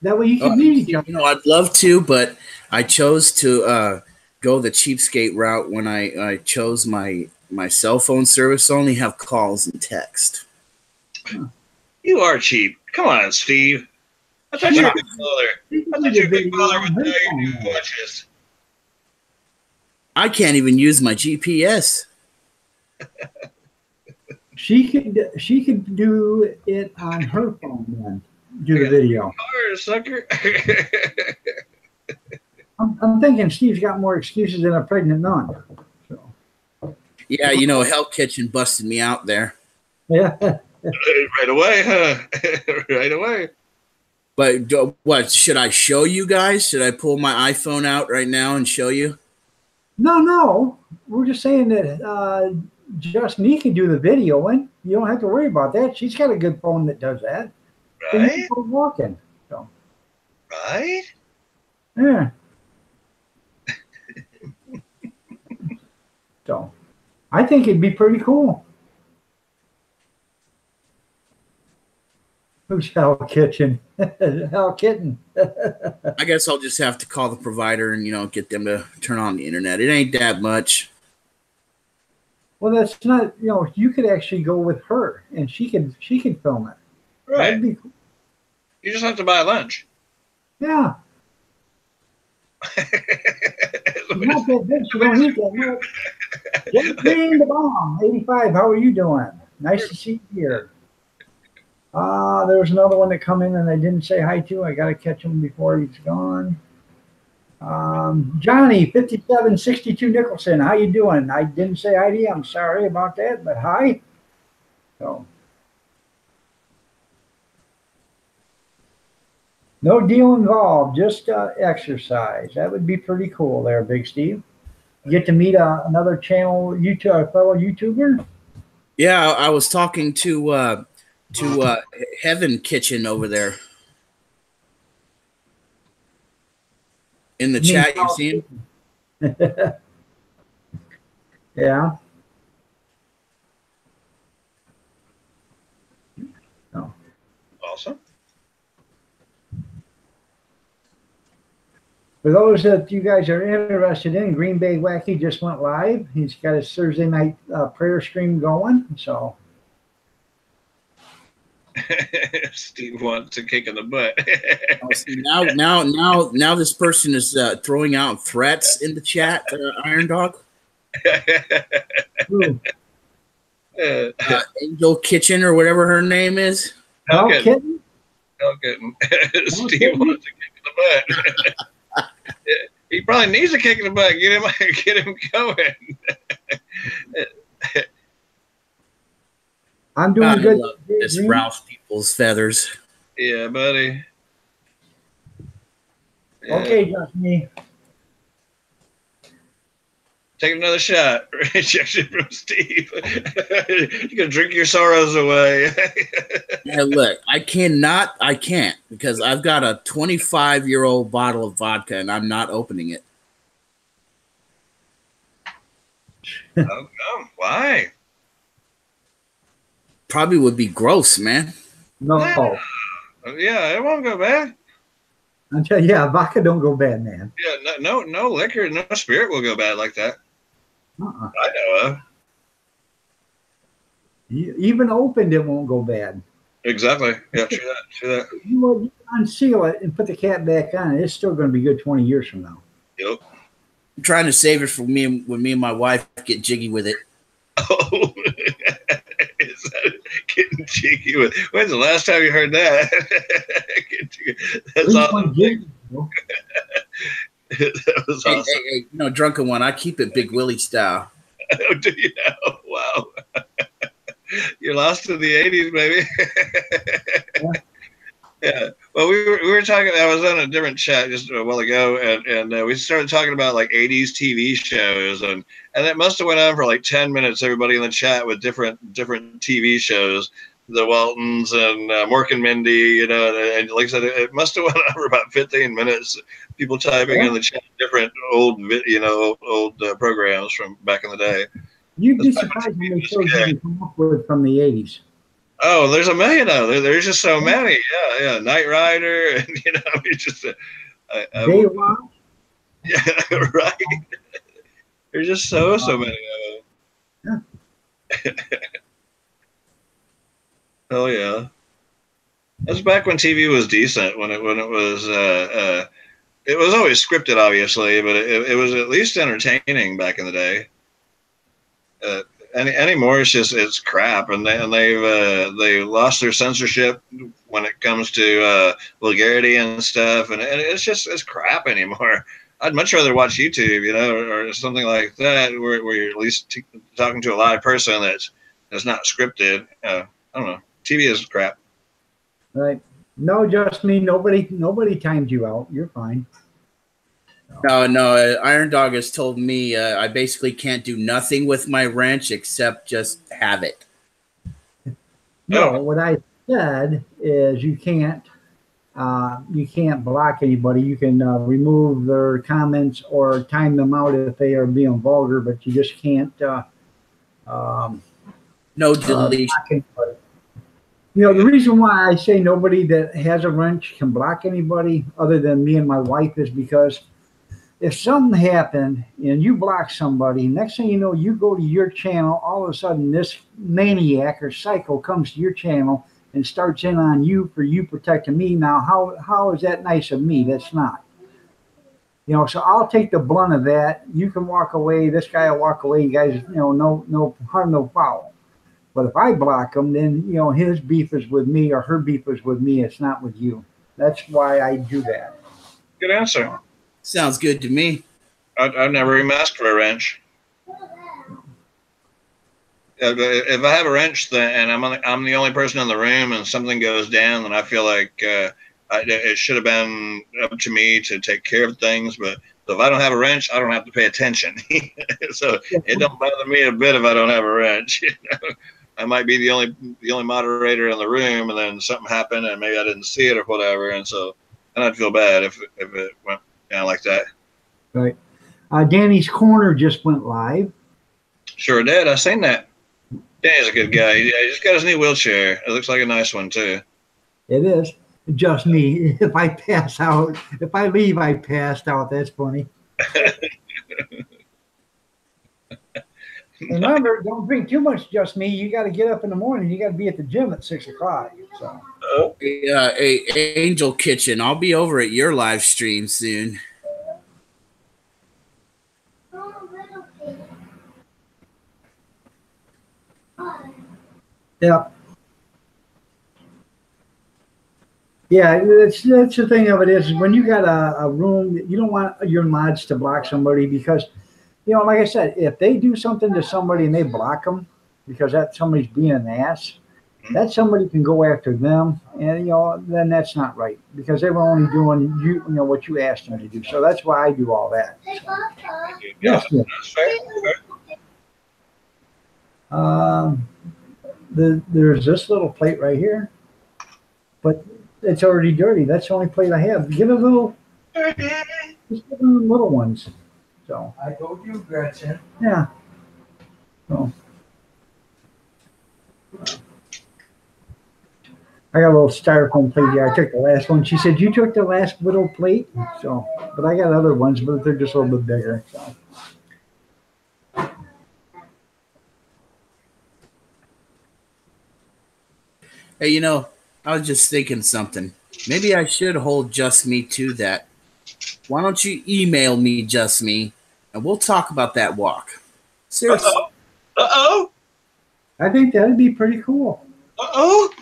That way you can meet each You other. know, I'd love to, but I chose to go the cheapskate route when I chose my cell phone service. Only have calls and text. You are cheap. Come on, Steve. I thought you were a big baller. I thought you were a big baller with your new watches. I can't even use my GPS. She could do it on her phone then. Do the video. Car, sucker. I'm thinking Steve's got more excuses than a pregnant nun. So Yeah, you know, Hell Kitchen busted me out there. yeah. Right away, huh? Right away. But what should I show you guys? Should I pull my iPhone out right now and show you? No. We're just saying that just me can do the video and you don't have to worry about that. She's got a good phone that does that. And you can Right? go walking. Right? Yeah. So I think it'd be pretty cool. Who's Hell Kitchen? Hell Kitten. I guess I'll just have to call the provider and, you know, get them to turn on the internet. It ain't that much. Well, that's not, you know, you could actually go with her and she can film it. Right. That'd be cool. You just have to buy lunch. Yeah. Not that big, so don't need that much. Just being the bomb. 85, how are you doing? Nice to see you here. There was another one that come in and I didn't say hi to. I got to catch him before he's gone. Johnny, 5762 Nicholson, how you doing? I didn't say hi to you. I'm sorry about that, but hi. So, No deal involved, just exercise. That would be pretty cool there, Big Steve. Get to meet another channel, a fellow YouTuber. Yeah, I was talking to Heaven Kitchen over there in the chat. You seen? Yeah. Awesome. For those that you guys are interested in, Green Bay Wacky just went live. He's got his Thursday night prayer stream going. So Steve wants a kick in the butt. Oh, see, now this person is throwing out threats in the chat. Iron Dog, Angel Kitchen or whatever her name is. no Okay. kidding. Okay. Steve wants a kick in the butt. He probably needs a kick in the butt. Get him going. I'm doing I good. love this Ralph People's feathers. Yeah, buddy. Yeah. Okay, just me. Take another shot. Rejection from Steve. You can drink your sorrows away. Yeah, look, I can't because I've got a 25-year-old bottle of vodka and I'm not opening it. Oh, no. Why? Probably would be gross, man. No. Yeah, it won't go bad. I tell you, yeah, vodka don't go bad, man. Yeah, no liquor, no spirit will go bad like that. Uh-uh. I know of. Even opened, it won't go bad. Exactly. Yeah, true that. You unseal it and put the cap back on it. It's still going to be good 20 years from now. Yep. I'm trying to save it for me when me and my wife get jiggy with it. Oh, is that getting cheeky with? When's the last time you heard that? That's awesome. That was awesome. Hey, no, drunken one. I keep it Big Willie style. Oh, do you know? Wow. You're lost in the 80s, baby. Yeah. Well, we were talking. I was on a different chat just a while ago, and we started talking about like 80s TV shows, and it must have went on for like 10 minutes. Everybody in the chat with different TV shows, the Waltons and Mork and Mindy, you know, and like I said, it must have went on for about 15 minutes. People typing in the chat different old programs from back in the day. You'd be surprised how many shows you can come up with from the 80s. Oh, there's a million of them. There's just so many. Yeah. Knight Rider, and you know, it's just Baywatch. Yeah, right. There's just so many of them. Yeah. Hell yeah. That's back when TV was decent. When it was always scripted, obviously, but it was at least entertaining back in the day. Anymore, it's crap, and they lost their censorship when it comes to vulgarity and stuff, and it's crap anymore. I'd much rather watch YouTube, you know, or something like that, where you're at least talking to a live person that's not scripted. I don't know. TV is crap. Right. No, just me. Nobody timed you out. You're fine. No. Iron Dog has told me I basically can't do nothing with my wrench except just have it. No, what I said is you can't block anybody. You can remove their comments or time them out if they are being vulgar, but you just can't. No deletion. You know, the reason why I say nobody that has a wrench can block anybody other than me and my wife is because if something happened and you block somebody, next thing you know, you go to your channel, all of a sudden this maniac or psycho comes to your channel and starts in on you for you protecting me. Now, how is that nice of me? That's not. You know, so I'll take the blunt of that. You can walk away. This guy will walk away. You guys, you know, no harm, no foul. But if I block him, then, you know, his beef is with me or her beef is with me. It's not with you. That's why I do that. Good answer. Sounds good to me. I've never even asked for a wrench. If I have a wrench and I'm the only person in the room and something goes down, then I feel like it should have been up to me to take care of things. But so if I don't have a wrench, I don't have to pay attention. So it don't bother me a bit if I don't have a wrench. You know? I might be the only moderator in the room, and then something happened, and maybe I didn't see it or whatever, and so then I'd feel bad if it went down like that. Right. Danny's Corner just went live. Sure did. I seen that. Danny's a good guy. He just got his new wheelchair. It looks like a nice one too. It is just me. If I pass out, if I leave, I passed out. That's funny. Remember, don't drink too much. Just me. You got to get up in the morning. You got to be at the gym at 6 o'clock. So. Angel Kitchen. I'll be over at your live stream soon. Yeah. Yeah, that's the thing of it is when you got a room, you don't want your mods to block somebody because, you know, like I said, if they do something to somebody and they block them because that somebody's being an ass, that somebody can go after them, and you know, then that's not right because they were only doing you know what you asked them to do. So that's why I do all that. Yes. There's this little plate right here, but it's already dirty. That's the only plate I have. Give it a little, just give them little ones. So I told you, Gretchen. yeah. So I got a little styrofoam plate here. I took the last one. She said you took the last little plate. So, but I got other ones, but they're just a little bit bigger. So. Hey, you know, I was just thinking something. Maybe I should hold Just Me to that. Why don't you email me, Just Me, and we'll talk about that walk. Seriously. Uh-oh. I think that'd be pretty cool. Uh-oh.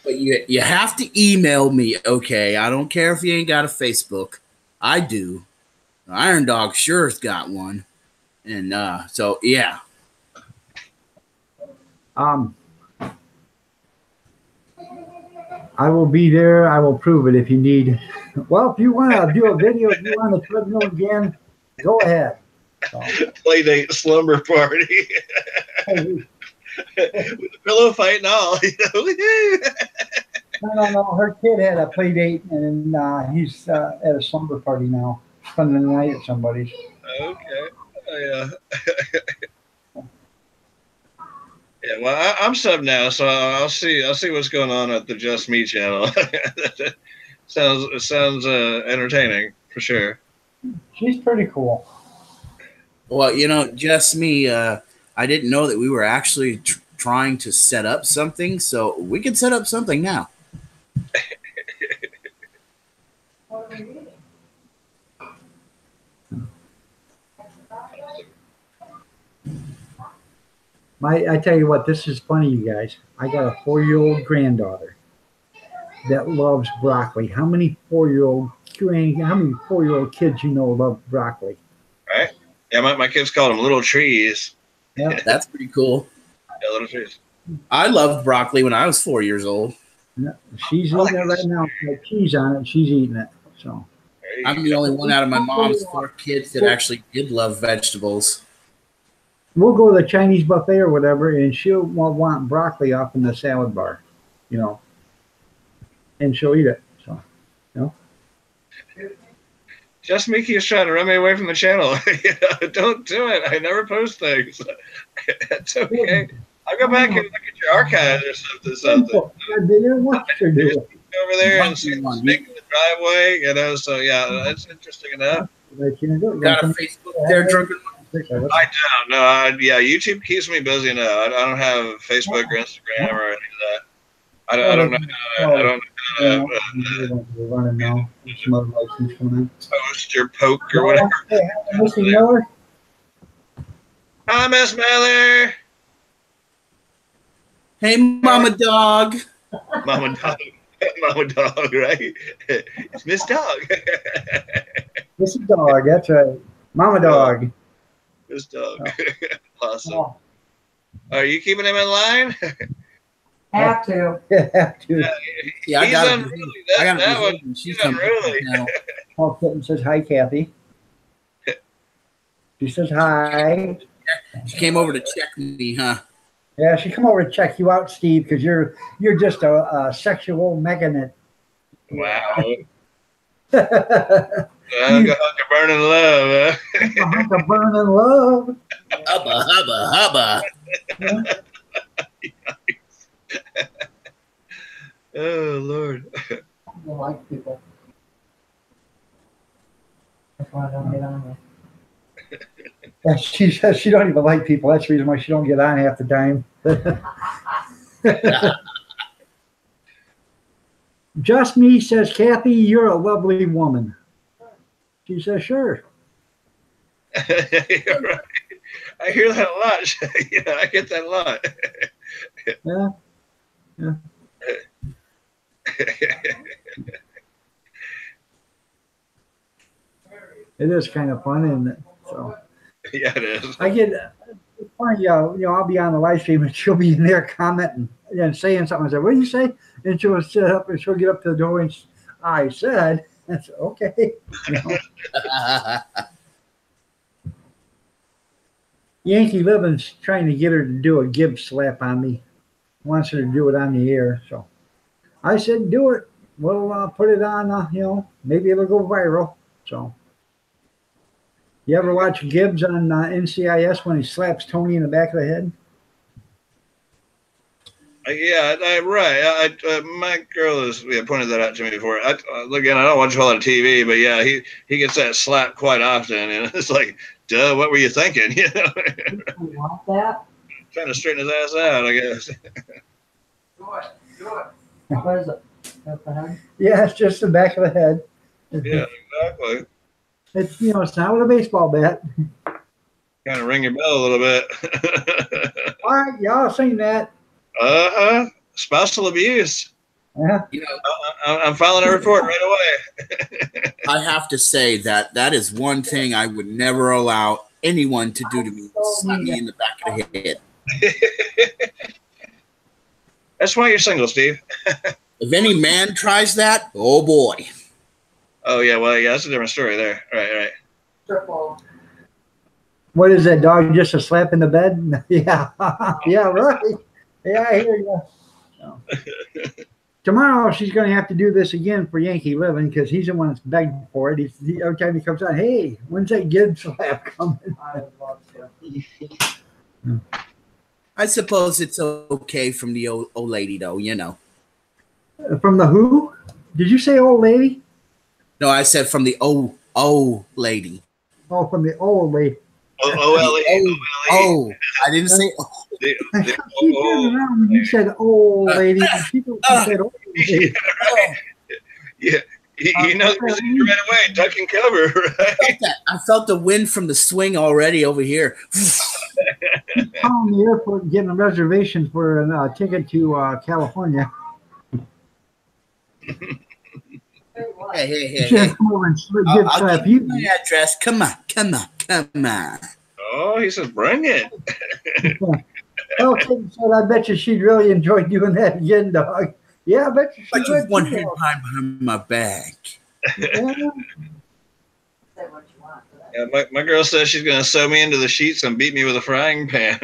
But you have to email me, okay? I don't care if you ain't got a Facebook. I do. Iron Dog sure has got one. And so, yeah. I will be there. I will prove it if you need. Well, if you want to do a video, if you want to treadmill again, go ahead. So. Playdate slumber party. With the pillow fight and all. No. Her kid had a play date, and he's at a slumber party now, spending the night at somebody's. Okay. Yeah. Yeah. Well, I'm sub now, so I'll see what's going on at the Just Me channel. sounds entertaining for sure. She's pretty cool. Well, you know, Just Me. I didn't know that we were actually trying to set up something, so we can set up something now. I tell you what, this is funny, you guys. I got a 4-year-old granddaughter that loves broccoli. How many 4-year-old kids you know love broccoli? Right? Yeah, my kids call them little trees. Yeah, That's pretty cool. Yeah, little trees. I loved broccoli when I was 4 years old. yeah. She's eating it right now. With cheese on it. She's eating it. So I'm the only one out of my mom's 4 kids that actually did love vegetables. we'll go to the Chinese buffet or whatever, and she'll want broccoli off in the salad bar, you know, and she'll eat it. So, you know. Just Mickey is trying to run me away from the channel. Don't do it. I never post things. It's okay. I'll go back and look at your archives or something. I didn't want to do it. Over there and see the snake in the driveway, you know. So yeah, that's interesting enough. But you know, Got a Facebook there, Drunken? I don't. No, yeah, YouTube keeps me busy enough. I don't have Facebook or Instagram or any of that. I don't know. I don't know we're running now. Some other license coming in. post or poke or whatever. Hey, Mr. Miller. Hi, Miss Miller. Hey, Mama Dog. Mama Dog. Mama Dog, right? It's Miss Dog. Mr. Dog, that's right. Mama Dog. Miss Dog. Oh. Awesome. Oh. Are you keeping him in line? Have to. Have to. Yeah, I He's got unruly. I got That one. She's He's coming unruly. now. Paul Kitten says hi, Kathy. She says hi. She came over to check me, huh? Yeah, she come over to check you out, Steve, because you're just a sexual magnet. Wow. A Hunk of burning love. Huh? hunk of burning love. Hubba, hubba, hubba. Oh Lord. I don't like people. That's why I don't get on there. Yeah, she says she don't even like people. That's the reason why she don't get on half the time. Just Me says, Kathy, you're a lovely woman. She says, sure. You're right. I hear that a lot. Yeah, I get that a lot. Yeah. Yeah. It is kind of fun, isn't it? So Yeah, it is. I get it's funny, I'll be on the live stream and she'll be in there commenting and saying something. I say, what do you say? And she'll sit up and she'll get up to the door and I said, that's okay. Yankee Living's trying to get her to do a Gibb slap on me. Wants her to do it on the air. So I said, do it. We'll put it on, maybe it'll go viral. So you ever watch Gibbs on NCIS when he slaps Tony in the back of the head? Yeah, right. My girl has pointed that out to me before. Again, I don't watch a whole lot of TV, but yeah, he gets that slap quite often, and it's like, duh, what were you thinking? You Want that? trying to straighten his ass out, I guess. What is it? That's the head? Yeah, it's just the back of the head. Yeah, exactly. It's it's not with a baseball bat. Kind of ring your bell a little bit. All right, y'all seen that. Spousal abuse. Yeah. I'm filing a report right away. I have to say that is one thing I would never allow anyone to do to me. Slap me in the back of the head. That's why you're single, Steve. If any man tries that, oh boy. Oh yeah, well yeah, that's a different story there. Right. Triple. What is that, dog? Just a slap in the bed? Yeah. Yeah, right. Yeah, I hear you. So. Tomorrow she's going to have to do this again for Yankee Living because he's the one that's begging for it. Every time he comes on, hey, when's that Gibb slap coming? I would love to. I suppose it's okay from the old lady, though, From the who? Did you say old lady? No, I said from the old lady. Oh, from the old lady. OLE. Oh, I didn't say. She turned around when you said old lady. And she said old lady. Yeah. You know the procedure right away. Duck and cover, right? I felt the wind from the swing already over here. Calling the airport and getting a reservation for a ticket to California. Hey. Just come over and give I'll slap give you you. my address. Come on. Oh, he says, bring it. Okay, so I bet you she'd really enjoy doing that again, dog. Yeah, I bet you she But you would. want too. her behind my back. Yeah. Say what you want for that. Yeah, my girl says she's going to sew me into the sheets and beat me with a frying pan.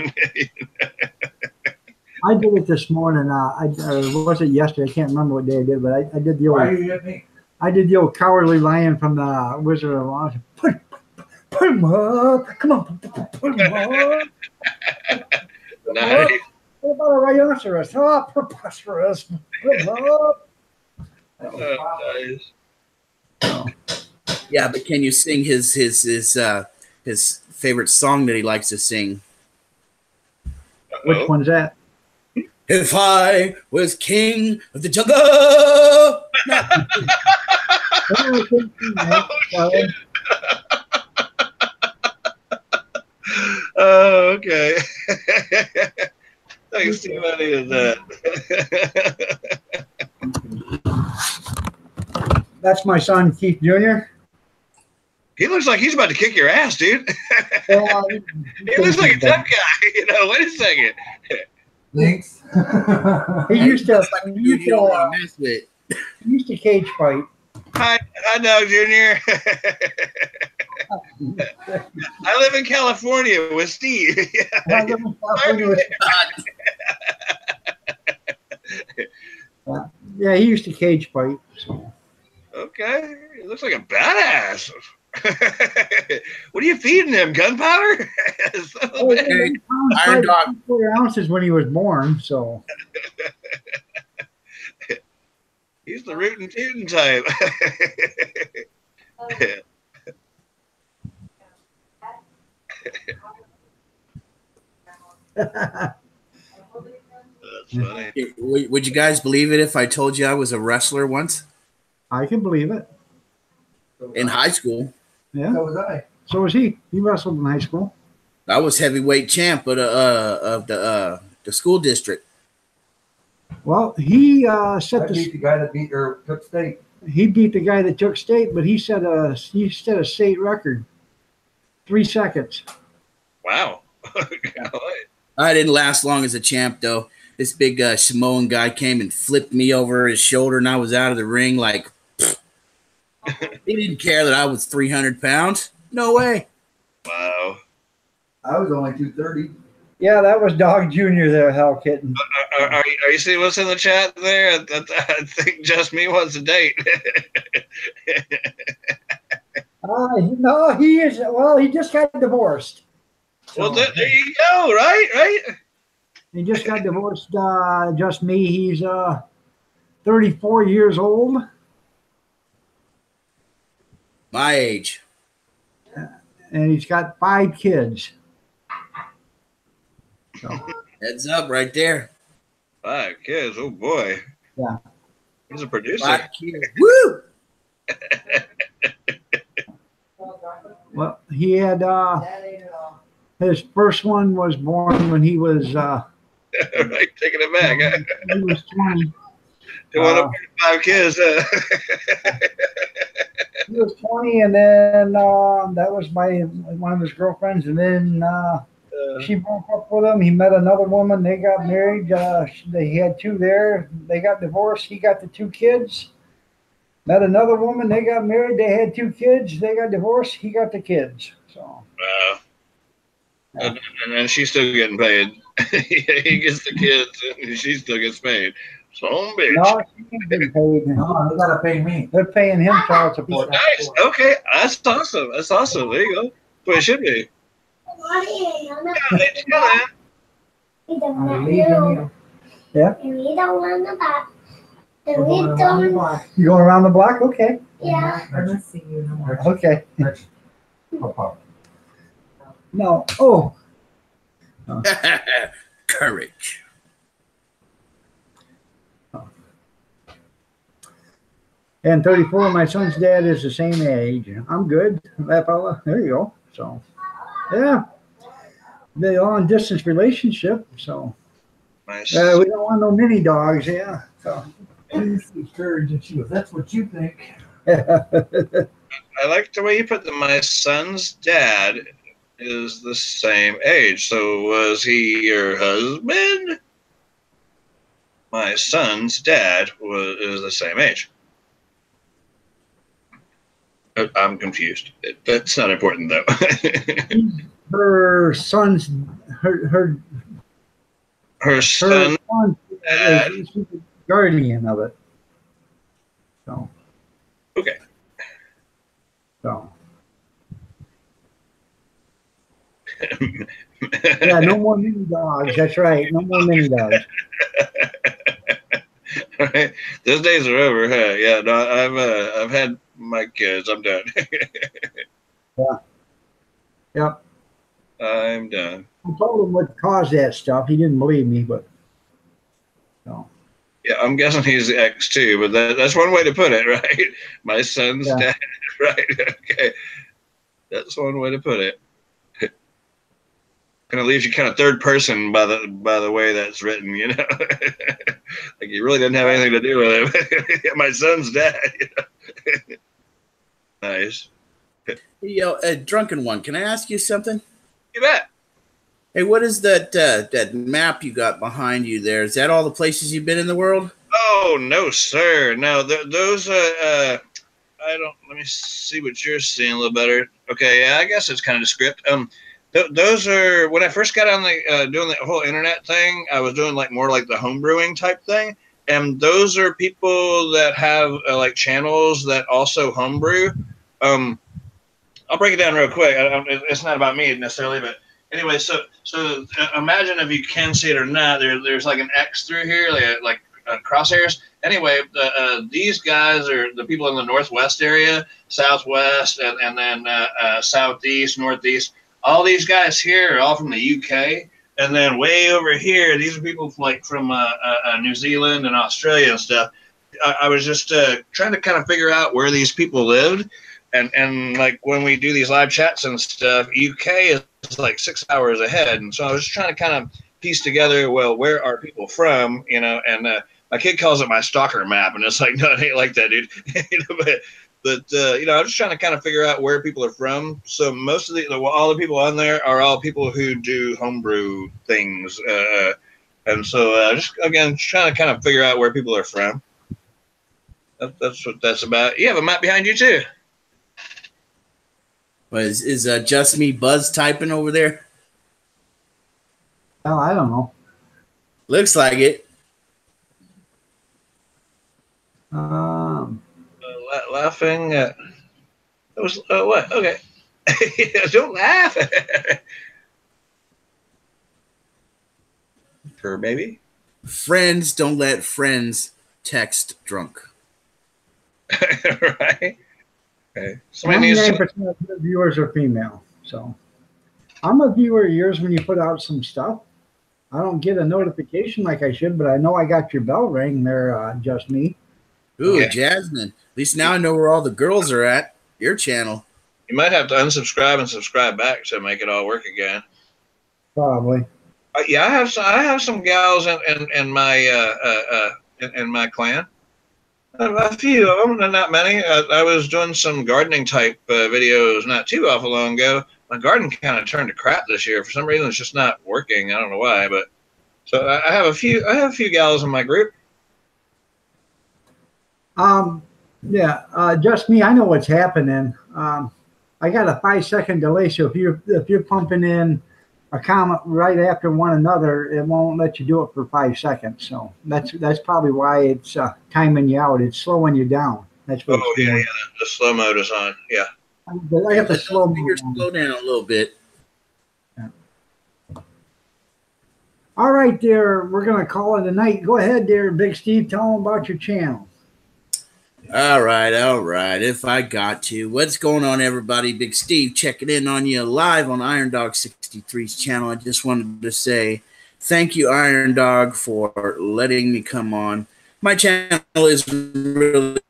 I did it this morning. Was it yesterday? I can't remember what day I did, but I did the old. Why you hit me? I did the old cowardly lion from the Wizard of Oz. Put him up! Come on, put him up! Nice. What about a rhinoceros? Oh, preposterous! Put him up! Nice. Yeah, but can you sing his favorite song that he likes to sing? Which one's that? If I was king of the jungle. Oh, okay. Thanks, Steve. I needed that. That's my son, Keith Jr. He looks like he's about to kick your ass, dude. Yeah, He looks like a tough guy. Wait a second. Thanks. He used to. That's like a dude you don't want to mess with. He used to cage fight. Hi, Doug Jr. I live in California with Steve. I live in California with- Yeah, he used to cage fight. So. Okay, he looks like a badass. What are you feeding him? Gunpowder? Son of a bitch. Hey, He was Iron Dog. 4 ounces when he was born. So He's the rootin' tootin' type. That's funny. Would you guys believe it if I told you I was a wrestler once I can believe it. in high school? Yeah. So was I. So was he. He wrestled in high school. I was heavyweight champ of the school district. Well, he I set beat the the guy that beat or took state. he beat the guy that took state, but he set a state record. 3 seconds. Wow. I didn't last long as a champ though. This big Samoan guy came and flipped me over his shoulder, and I was out of the ring like. He didn't care that I was 300 pounds. No way. Wow. I was only 230. Yeah, that was Dog Jr. there, Hell Kitten. Are you seeing what's in the chat there? I think just me wants a date. No, he is. Well, he just got divorced. Well, there you go. Right. He just got divorced. Just me. He's 34 years old. My age. And he's got 5 kids. So, Heads up right there. 5 kids. Oh boy. Yeah. He's a producer. 5 kids. Woo! well, he had That ain't it all. his first one was born when he was Right, taking it back. Huh? he was 20. You want to 5 kids? He was 20, and then that was one of his girlfriends, and then she broke up with him. He met another woman. They got married. He had 2 there. They got divorced. He got the 2 kids. Met another woman. They got married. They had 2 kids. They got divorced. He got the kids. So. And then she's still getting paid. He gets the kids, and she still gets paid. Son of a bitch. No, she ain't getting paid. No, they gotta pay me. They're paying him child support. Nice. Okay, that's awesome. That's awesome. There you go. That's what it should be. Yeah. We don't want the back. And we don't. You going around the block? Okay. Yeah. Let's see you. Okay. Papa. No. Oh. Courage. And 34, my son's dad is the same age. I'm good. That fella. There you go. So, yeah. They're long distance relationship. So, Nice. we don't want no mini dogs. Yeah. So. Please encourage and she goes, that's what you think. I like the way you put my son's dad is the same age. So was he your husband? My son's dad is the same age. I'm confused. That's not important though. Her son's her Son dad. is the guardian of it. So. Okay. So. Yeah, no more mini dogs. That's right. No more mini dogs. All right. Those days are over, huh? Yeah, no, I've had my kids. I'm done. Yep. I'm done. I told him what caused that stuff. He didn't believe me, but so. Yeah, I'm guessing he's X too, but that's one way to put it, right? My son's dad, right? Okay, that's one way to put it. Kind of leaves you kind of third person by the way that's written, you know. Like you really didn't have anything to do with it. My son's dad. You know? Nice. Yo, Drunken One, can I ask you something? You bet. Hey, what is that map you got behind you there? Is that all the places you've been in the world? Oh no, sir. No, those I don't. Let me see what you're seeing a little better. Okay, yeah, I guess it's kind of the script. Those are when I first got on the doing the whole internet thing. I was doing like more like the home brewing type thing, and those are people that have like channels that also homebrew. I'll break it down real quick. It's not about me necessarily, but anyway. So imagine if you can see it or not. There's like an X through here, like crosshairs. Anyway, these guys are the people in the northwest area, southwest, and then southeast, northeast. All these guys here are all from the UK, and then way over here, these are people from New Zealand and Australia and stuff. I was just trying to kind of figure out where these people lived, and like when we do these live chats and stuff, UK is like 6 hours ahead, and so I was just trying to kind of piece together, well, where are people from, you know, and my kid calls it my stalker map, and it's like, no, it ain't like that, dude. You know, but you know, I'm just trying to kind of figure out where people are from. So most of all the people on there are all people who do homebrew things, and so just again, trying to kind of figure out where people are from. That's what that's about. You have a map behind you too. Well, is just me Buzz typing over there? Well, I don't know. Looks like it. Laughing at that was what? Okay. Don't laugh. Fur baby. Friends don't let friends text drunk. Right. Okay. Somebody needs 99% of the viewers are female, so I'm a viewer of yours when you put out some stuff. I don't get a notification like I should, but I know I got your bell ring there, just me. Ooh, Okay. Jasmine. At least now I know where all the girls are at. Your channel. You might have to unsubscribe and subscribe back to make it all work again. Probably. Yeah, I have some gals in my clan. A few of them, not many. I was doing some gardening type videos not too awful long ago. My garden kind of turned to crap this year. For some reason, it's just not working. I don't know why, but so I have a few gals in my group. Yeah, just me. I know what's happening. I got a 5-second delay, so if you're pumping in a comment right after one another, it won't let you do it for 5 seconds. So that's probably why it's timing you out. It's slowing you down. That's what. Oh yeah, the slow mode is on. Yeah. I have to slow Slow down a little bit. All right, there. We're gonna call it a night. Go ahead, there, Big Steve. Tell them about your channel. All right. If I got to. What's going on, everybody? Big Steve checking in on you live on Iron Dog 63's channel. I just wanted to say thank you, Iron Dog, for letting me come on. My channel is really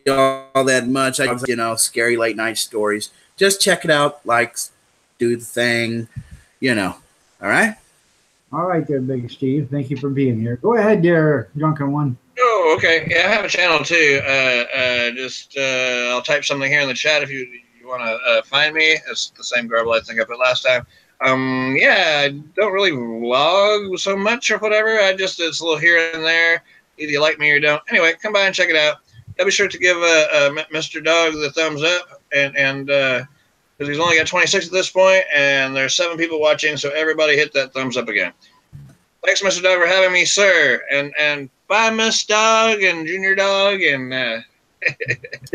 all that much. I, scary late night stories. Just check it out. Like, do the thing, All right? All right, there, Big Steve. Thank you for being here. Go ahead, there, Drunken One. Oh, okay. Yeah, I have a channel too. I'll type something here in the chat if you want to find me. It's the same garble I think I put last time. Yeah, I don't really vlog so much or whatever. It's a little here and there. Either you like me or you don't. Anyway, come by and check it out. I'll be sure to give Mr. Dog the thumbs up, and because he's only got 26 at this point, and there's 7 people watching, so everybody hit that thumbs up again. Thanks, Mr. Dog, for having me, sir. And bye, Miss Dog and Junior Dog and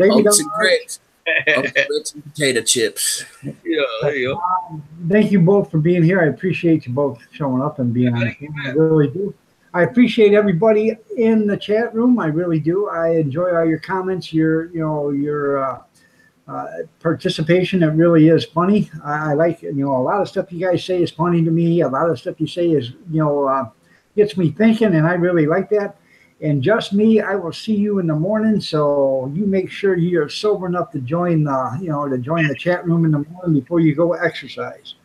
Oats and grits. Oats and potato chips. Yeah, there you go. Thank you both for being here. I appreciate you both showing up and being on the camera. I really do. I appreciate everybody in the chat room. I really do. I enjoy all your comments, your participation. It really is funny. I like, a lot of stuff you guys say is funny to me. A lot of stuff you say is, gets me thinking, and I really like that. And just me, I will see you in the morning. So you make sure you're sober enough to join the chat room in the morning before you go exercise.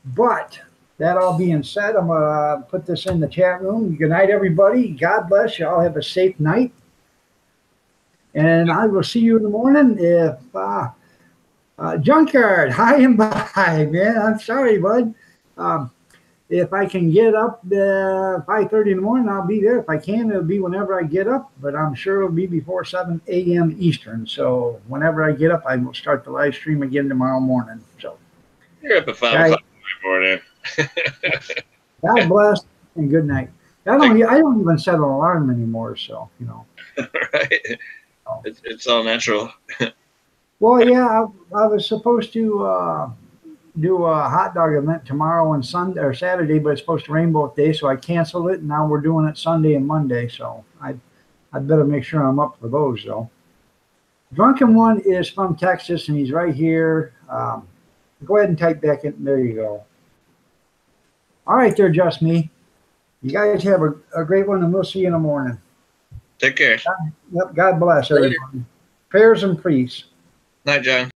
But that all being said, I'm gonna put this in the chat room. Good night, everybody. God bless you all. Have a safe night. And I will see you in the morning. If Junkyard, hi and bye, man. I'm sorry, bud. if I can get up 5:30 in the morning, I'll be there. If I can, it'll be whenever I get up, but I'm sure it'll be before 7 a.m. Eastern. So whenever I get up, I will start the live stream again tomorrow morning. So You're up at 5 o'clock in the morning. God bless and good night. I don't even set an alarm anymore. So, you know. Right. It's all natural. Well, yeah, I was supposed to do a hot dog event tomorrow and Sunday or Saturday, but it's supposed to rain both days, so I canceled it. And now we're doing it Sunday and Monday, so I'd better make sure I'm up for those though. Drunken One is from Texas, and he's right here. Go ahead and type back in. There you go. All right, there, Just Me. You guys have a great one, and we'll see you in the morning. Take care. Yep. God bless everybody. Prayers and peace. Night, John.